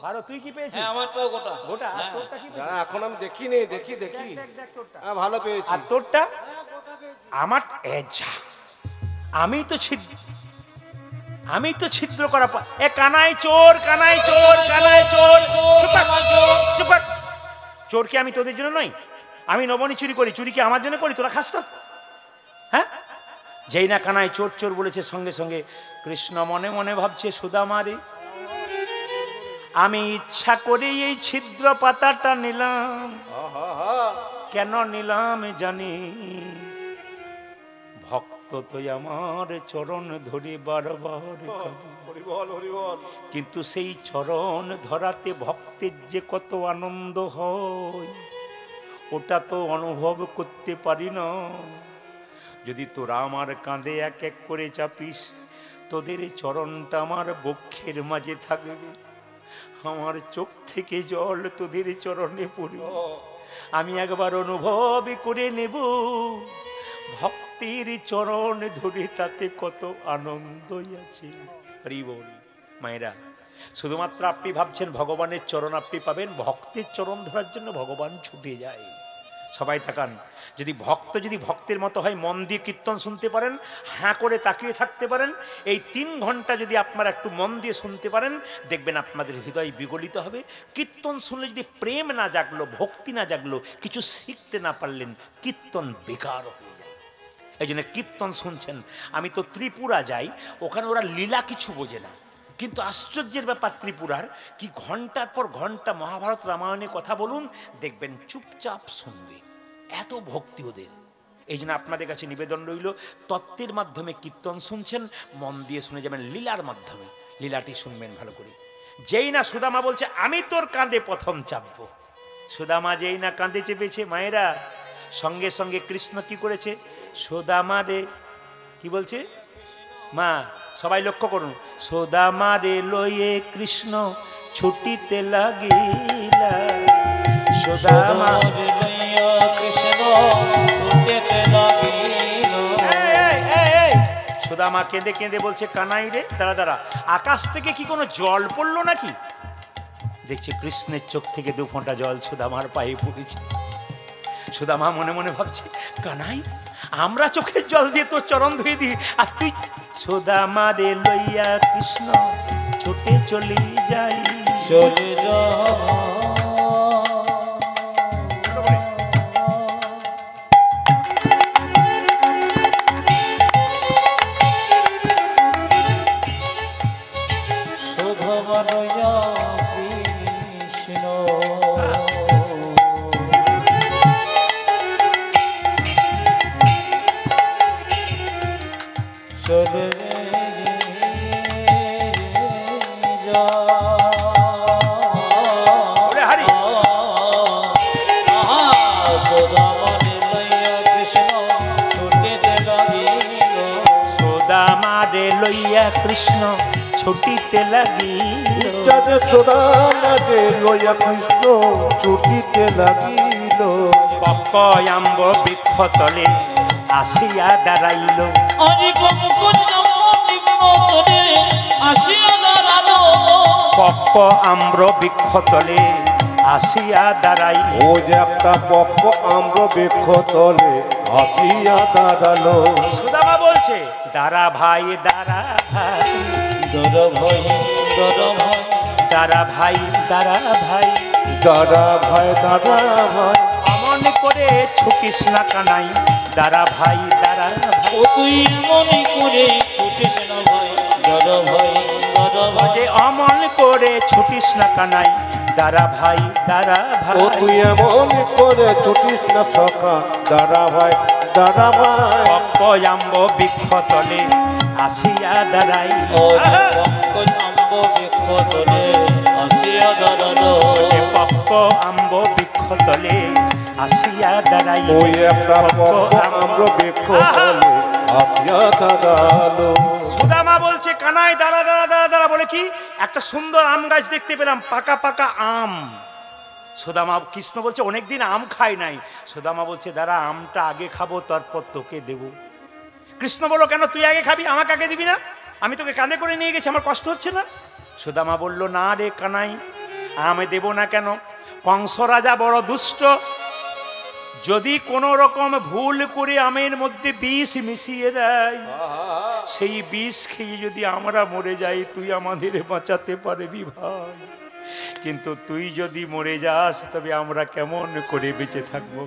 ভালো, তুই কি পেয়েছিস? হ্যাঁ আমারটাও গোটা গোটা। আর তোরটা কি পেয়েছিস? দাঁড়া, এখন আমি দেখিনি, দেখি দেখি। দেখ, দেখ তোরটা। হ্যাঁ, ভালো পেয়েছি। আর তোরটা? আমার যা, আমি তো ছিদ্র করা এ কানাই চোর, কানাই চোর, কানাই চোর। চুপ কর, চুপ কর। চোর কি আমি তোদের জন্য নই? আমি নবনী চুরি করি, চুরি কি আমার জন্য করি? তোরা খাস তো? হ্যাঁ, যেই না কানাই চোর চোর বলেছে, সঙ্গে সঙ্গে কৃষ্ণ মনে মনে ভাবছে সুদামারে, আমি ইচ্ছা করে এই ছিদ্র পাতাটা নিলাম। কেন নিলাম জানিস? ভক্ত তো আমার চরণ ধরে বারবার হরিবল হরিবল। কিন্তু সেই চরণ ধরাতে ভক্তের যে কত আনন্দ হয়, ওটা তো অনুভব করতে পারি না। যদি তোরা আমার কাঁধে এক এক করে চাপিস, তোদের চরণটা আমার বক্ষের মাঝে থাকবে, আমার চোখ থেকে জল তোদের চরণে পড়বে। আমি একবার অনুভব করে নেব ভক্তির চরণ ধরে, তাতে কত আনন্দই আছে। হরি বল। মায়েরা, শুধুমাত্র আপনি ভাবছেন ভগবানের চরণ আপনি পাবেন, ভক্তের চরণ ধরার জন্য ভগবান ছুটে যায়। সবাই তাকান, যদি ভক্তের মতো হয়, মন দিয়ে কীর্তন শুনতে পারেন, হাঁ করে তাকিয়ে থাকতে পারেন, এই 3 ঘন্টা যদি আপনারা একটু মন দিয়ে শুনতে পারেন, দেখবেন আপনাদের হৃদয় বিগলিত হবে। কীর্তন শুনলে যদি প্রেম না জাগলো, ভক্তি না জাগলো, কিছু শিখতে না পারলেন, কীর্তন বেকার হয়ে যায়। এই জন্য কীর্তন শুনছেন। আমি তো ত্রিপুরা যাই, ওখানে ওরা লীলা কিছু বোঝে না, কিন্তু আশ্চর্যের ব্যাপার ত্রিপুরার কি ঘন্টার পর ঘন্টা মহাভারত রামায়ণে কথা বলুন, দেখবেন চুপচাপ শুনবে, এত ভক্তি ওদের। এই জন্য আপনাদের কাছে নিবেদন রইল, তত্ত্বের মাধ্যমে কীর্তন শুনছেন, মন দিয়ে শুনে যাবেন, লীলার মাধ্যমে লীলাটি শুনবেন ভালো করে। যেই না সুদামা বলছে আমি তোর কাঁধে প্রথম চাপবো, সুদামা যেই না কাঁধে চেপেছে, মায়েরা, সঙ্গে সঙ্গে কৃষ্ণ কি করেছে? সুদামা রে, কি বলছে মা? সবাই লক্ষ্য করুন, সুদামা রে লয়ে কৃষ্ণ ছুটিতে লাগিলা, সুদামা রে লইয়া কৃষ্ণ ছুটিতে লাগিল। সুদামা কেঁদে কেঁদে বলছে, কানাই রে, দাঁড়া দাঁড়া, আকাশ থেকে কি কোনো জল পড়লো নাকি? দেখছে কৃষ্ণের চোখ থেকে 2 ফোঁটা জল সুদামার পায়ে পড়েছে। সুদামা মনে মনে ভাবছে, কানাই, আমরা চোখের জল দিয়ে তোর চরণ ধুয়ে দিই, আর তুই? সুদামা রে লইয়া কৃষ্ণ ছুটে চলে যাই, চলে যা। সুদামা লইয়া কৃষ্ণ চলে যা। হরি সুদামা রে লইয়া কৃষ্ণ ছুটিতে লাগিল, সুদামা রে লইয়া কৃষ্ণ ছুটিতে লাগিল। পক্কয়াম্ব বৃক্ষ তলে আসিয়া দাঁড়াইল, পক্ক আম্র বৃক্ষ তলে আসিয়া দাঁড়াইল। ও যে একটা পক্ক আম্র বৃক্ষ তলে আসিয়া দাঁড়ালো। সুদামা বলছে, দাঁড়া ভাই, দাঁড়া ভাই, দাঁড়া ভাই, দাঁড়া ভাই, দাঁড়া ভাই, দাঁড়া ভাই, দাঁড়া ভাই, দাঁড়া ভাই, অমন করে ছুটিস না কানাই, দাঁড়া ভাই, দাঁড়া ভাই, ও তুই মনে করে ছুটিস না ভাই, দাঁড়া ভাই, দাঁড়া ভাই, যে অমন করে ছুটিস না কানাই, দাঁড়া ভাই, দাঁড়া ভাই, ও তুই এমন করে ছুটিস না সখা, দাঁড়া ভাই, দাঁড়া ভাই। পক্কয়াম্ব বৃক্ষ তলে আসিয়া দাঁড়াই, ও পক্কয়াম্ব বৃক্ষ তলে আসিয়া দাঁড়ালো, পক্ক আম্ব বৃক্ষ তলে আসিয়া দাঁড়াই। ওই একটা পক্ক আম্র বৃক্ষ তলে আসিয়া দাঁড়ালো। সুদামা বলছে, কানাই দাঁড়া দাঁড়া দাঁড়া দাঁড়া, বলে কি একটা সুন্দর আম গাছ দেখতে পেলাম, পাকা পাকা আম। সুদামা, কৃষ্ণ বলছে অনেকদিন আম খাই নাই। সুদামা বলছে, দাঁড়া, আমটা আগে খাবো, তারপর তোকে দেব। কৃষ্ণ বলল, কেন তুই আগে খাবি, আমাকে আগে দিবি না? আমি তোকে কাঁধে করে নিয়ে গেছি, আমার কষ্ট হচ্ছে না? সুদামা বলল, না রে কানাই, আম দেব না কেন? কংস রাজা বড় দুষ্ট, যদি কোনো রকম ভুল করে আমের মধ্যে বিষ মিশিয়ে দেয়, সেই বিষ খেয়ে যদি আমরা মরে যাই, তুই আমাদের বাঁচাতে পারবি ভাই, কিন্তু তুই যদি মরে যাস তবে আমরা কেমন করে বেঁচে থাকবো?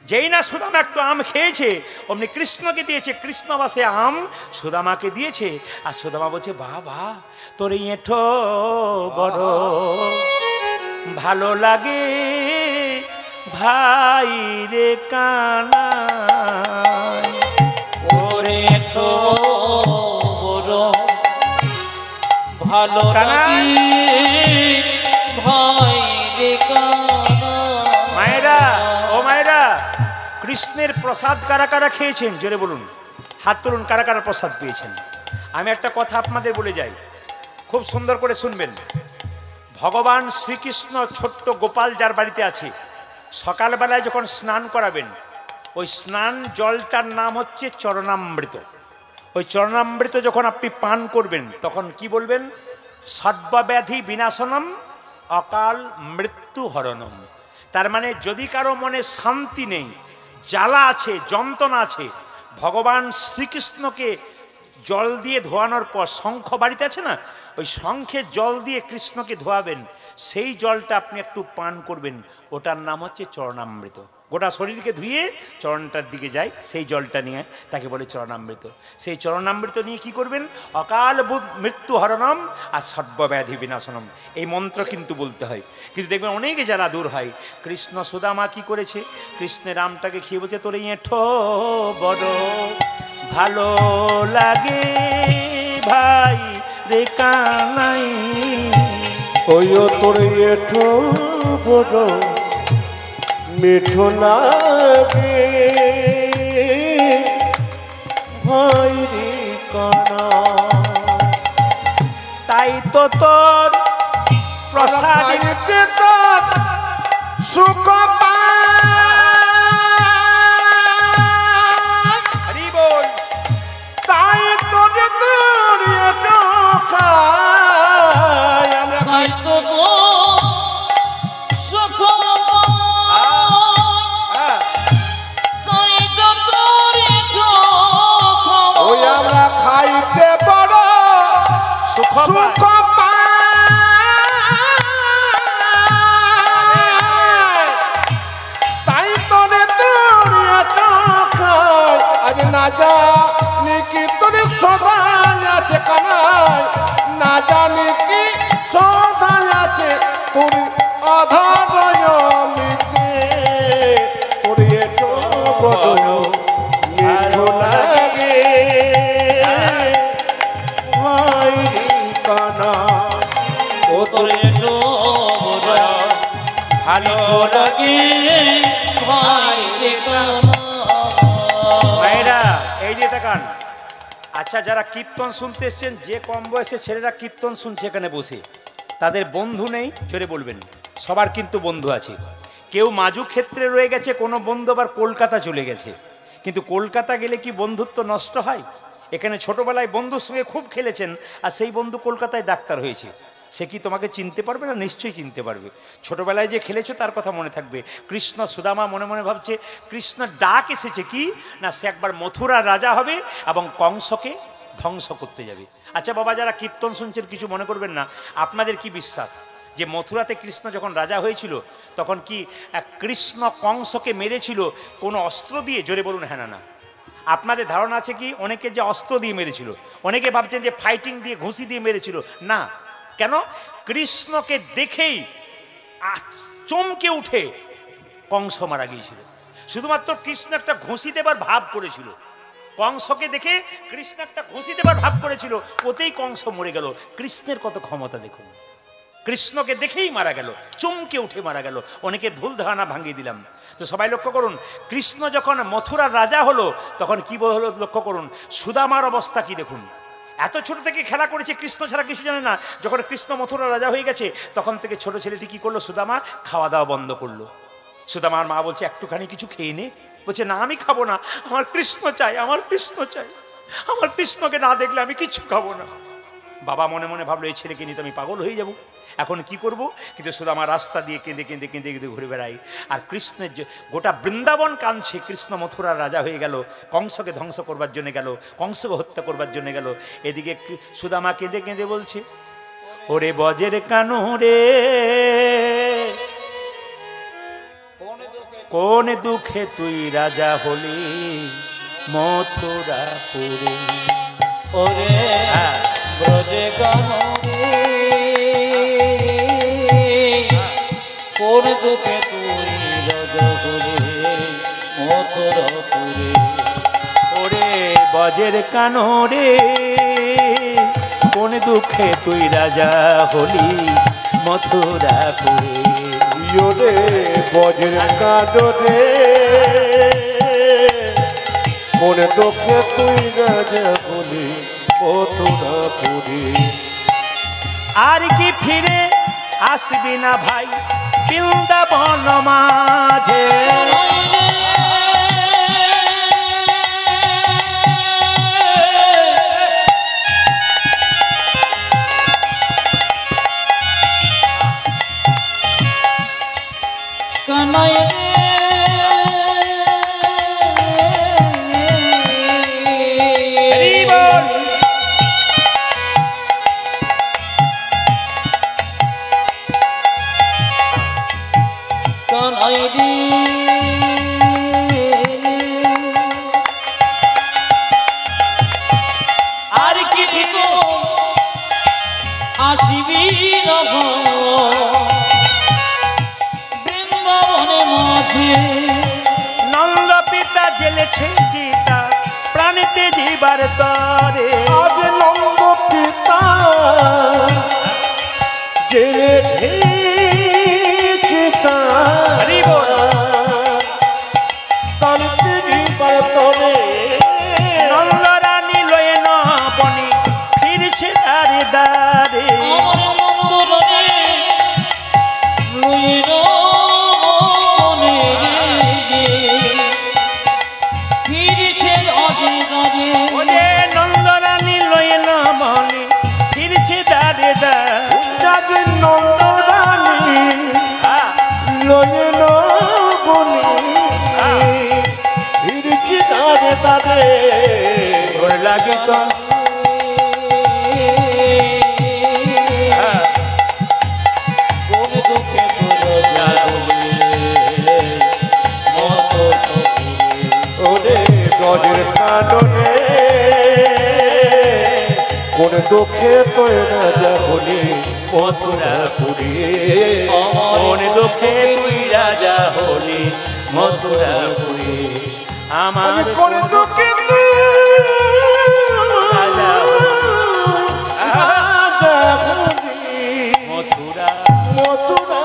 যেই না সুদামা একটু আম খেয়েছে, অমনি কৃষ্ণকে দিয়েছে, কৃষ্ণবাসে আম সুদামাকে দিয়েছে। আর সুদামা বলছে, বাবা, তোর এঁঠো বড় ভালো লাগে ভাই রে কানাই, ওরে তো বড় ভালো লাগে ভাই রে কানাই। মায়েরা, ও মায়েরা, কৃষ্ণের প্রসাদ কারা কারা খেয়েছেন জোরে বলুন, হাত তুলুন, কারা কারা প্রসাদ পেয়েছেন। আমি একটা কথা আপনাদের বলে যাই, খুব সুন্দর করে শুনবেন। ভগবান শ্রীকৃষ্ণ ছোট্ট গোপাল যার বাড়িতে আছে, সকালবেলায় যখন স্নান করাবেন, ওই স্নান জলটার নাম হচ্ছে চরণামৃত। ওই চরণামৃত যখন আপনি পান করবেন তখন কি বলবেন? সর্বব্যাধি বিনাশনম অকাল মৃত্যু হরণম। তার মানে যদি কারো মনে শান্তি নেই, জ্বালা আছে, যন্ত্রণা আছে, ভগবান শ্রীকৃষ্ণকে জল দিয়ে ধোয়ানোর পর, শঙ্খ বাড়িতে আছে না, ওই শঙ্খে জল দিয়ে কৃষ্ণকে ধোয়াবেন, সেই জলটা আপনি একটু পান করবেন, ওটার নাম হচ্ছে চরণামৃত। গোটা শরীরকে ধুয়ে চরণটার দিকে যায়, সেই জলটা নিয়ে তাকে বলে চরণামৃত। সেই চরণামৃত নিয়ে কি করবেন? অকাল মৃত্যু হরণম আর সর্বব্যাধি বিনাশনম, এই মন্ত্র কিন্তু বলতে হয়। কিন্তু দেখবেন অনেকে যারা দূর হয়, কৃষ্ণ সুদামা কি করেছে? কৃষ্ণের রামটাকে খেয়ে বলছে, তোর এঁঠো বড় ভালো লাগে ভাই রে কানাই, ওইও তোর এঠো বড় মিঠো লাগে ভাই রে কানা। তাই তো তোর প্রসাদ তোর সুখ হরি বল, তাই তোর তোর এঠো খাই আমরা। তাই তো গো সুখ, তাই তো তোরে সুখ, ওই আমরা খাইতে বড় সুখ সুখ পাই। পাই, তাই তোরে তোর এটো খাই। আজ না জানি কি তোর সদাই আছে কানাই, না জানি কি সদাই আছে তোর আধার মিটে, তোর এটো বড় মিঠো লাগে ভাই কানা। ও তোরে তো বড় ভালো লাগে ভাই রে কানা। ভাইরা এই যে তাকান, আচ্ছা যারা কীর্তন শুনতে এসছেন, যে কম বয়সের ছেলেরা কীর্তন শুনছে এখানে বসে, তাদের বন্ধু নেই জোরে বলবেন। সবার কিন্তু বন্ধু আছে। কেউ মাজু ক্ষেত্রে রয়ে গেছে, কোনো বন্ধু আবার কলকাতা চলে গেছে। কিন্তু কলকাতা গেলে কি বন্ধুত্ব নষ্ট হয়? এখানে ছোটবেলায় বন্ধুর সঙ্গে খুব খেলেছেন, আর সেই বন্ধু কলকাতায় ডাক্তার হয়েছে, সে কি তোমাকে চিনতে পারবে না? নিশ্চয়ই চিনতে পারবে। ছোটবেলায় যে খেলেছো তার কথা মনে থাকবে। কৃষ্ণ সুদামা মনে মনে ভাবছে, কৃষ্ণ ডাক এসেছে কি না, সে একবার মথুরার রাজা হবে এবং কংসকে ধ্বংস করতে যাবে। আচ্ছা বাবা, যারা কীর্তন শুনছেন কিছু মনে করবেন না, আপনাদের কি বিশ্বাস যে মথুরাতে কৃষ্ণ যখন রাজা হয়েছিল তখন কি কৃষ্ণ কংসকে মেরেছিল কোনো অস্ত্র দিয়ে? জোরে বলুন হ্যাঁ না না। আপনাদের ধারণা আছে কি অনেকে যে অস্ত্র দিয়ে মেরেছিল? অনেকে ভাবছেন যে ফাইটিং দিয়ে, ঘুষি দিয়ে মেরেছিল। না। কেন? কৃষ্ণকে দেখেই চমকে উঠে কংস মারা গিয়েছিল। শুধুমাত্র কৃষ্ণ একটা ঘুষি দেবার ভাব করেছিল, কংসকে দেখে কৃষ্ণ একটা ঘুষি দেবার ভাব করেছিল, ওতেই কংস মরে গেল। কৃষ্ণের কত ক্ষমতা দেখুন, কৃষ্ণকে দেখেই মারা গেল, চমকে উঠে মারা গেল। অনেকের ভুল ধারণা ভাঙিয়ে দিলাম। তো সবাই লক্ষ্য করুন, কৃষ্ণ যখন মথুরার রাজা হলো তখন কি হলো লক্ষ্য করুন। সুদামার অবস্থা কি দেখুন। এত ছোট থেকে খেলা করেছে, কৃষ্ণ ছাড়া কিছু জানে না। যখন কৃষ্ণ মথুরার রাজা হয়ে গেছে তখন থেকে ছোট ছেলেটি কি করলো, সুদামা খাওয়া দাওয়া বন্ধ করলো। সুদামার মা বলছে একটুখানি কিছু খেয়ে নে। বলছে না, আমি খাবো না, আমার কৃষ্ণ চাই, আমার কৃষ্ণ চাই, আমার কৃষ্ণকে না দেখলে আমি কিচ্ছু খাবো না। বাবা মনে মনে ভাবলো এই ছেলেকে নিয়ে তো আমি পাগল হয়ে যাব, এখন কি করব। কিন্তু সুদামা রাস্তা দিয়ে কেঁদে কেঁদে কেঁদে কেঁদে ঘুরে বেড়াই, আর কৃষ্ণের যে গোটা বৃন্দাবন কাঁদছে। কৃষ্ণ মথুরার রাজা হয়ে গেল, কংসকে ধ্বংস করবার জন্য গেল, কংসকে হত্যা করবার জন্য গেল। এদিকে সুদামা কেঁদে কেঁদে বলছে, ওরে বজের কানো রে, কোন দুঃখে তুই রাজা হলি মথুরাপুরে। ওরে ব্রজে কানরে, কোন দুঃখে তুই রাজা হলি মথুরাপুরে। ওরে বজের কানো রে, কোন দুঃখে তুই রাজা হলি মথুরাপুরে। রে বজ্র কাঁদরে, কোন দুঃখে তুই রাজা বলি মথুরাপুরী। আর কি ফিরে আসবি না ভাই বৃন্দাবন মাঝে? কানাই আর কি ভিতর আসিবি না বৃন্দাবনে মাঝে? নন্দ পিতা জেলেছে চিতা প্রাণীতে জীবার তরে। আজ নন্দ পিতা জেলেছে চিতা প্রাণীতে জীবার তরে। নন্দ রানী লয়ে ন বনি ফিরছে দারে দারে। ওরে নন্দ রানী লয়ে ন বনি ফিরছে দারে দারে। নন্দ রানী লয়ে ন বনি ফিরছি দারে দারে। ওর লাগে তো কোন দুঃখে ওরে গজের কাননে কোন দুঃখে তুই রাজা বলি মথুরাপুরী। কোন দুঃখে তুই রাজা হলি মথুরাপুরী। আমার কোন দুঃখে তুই রাজা রাজা বলি মথুরা মথুরা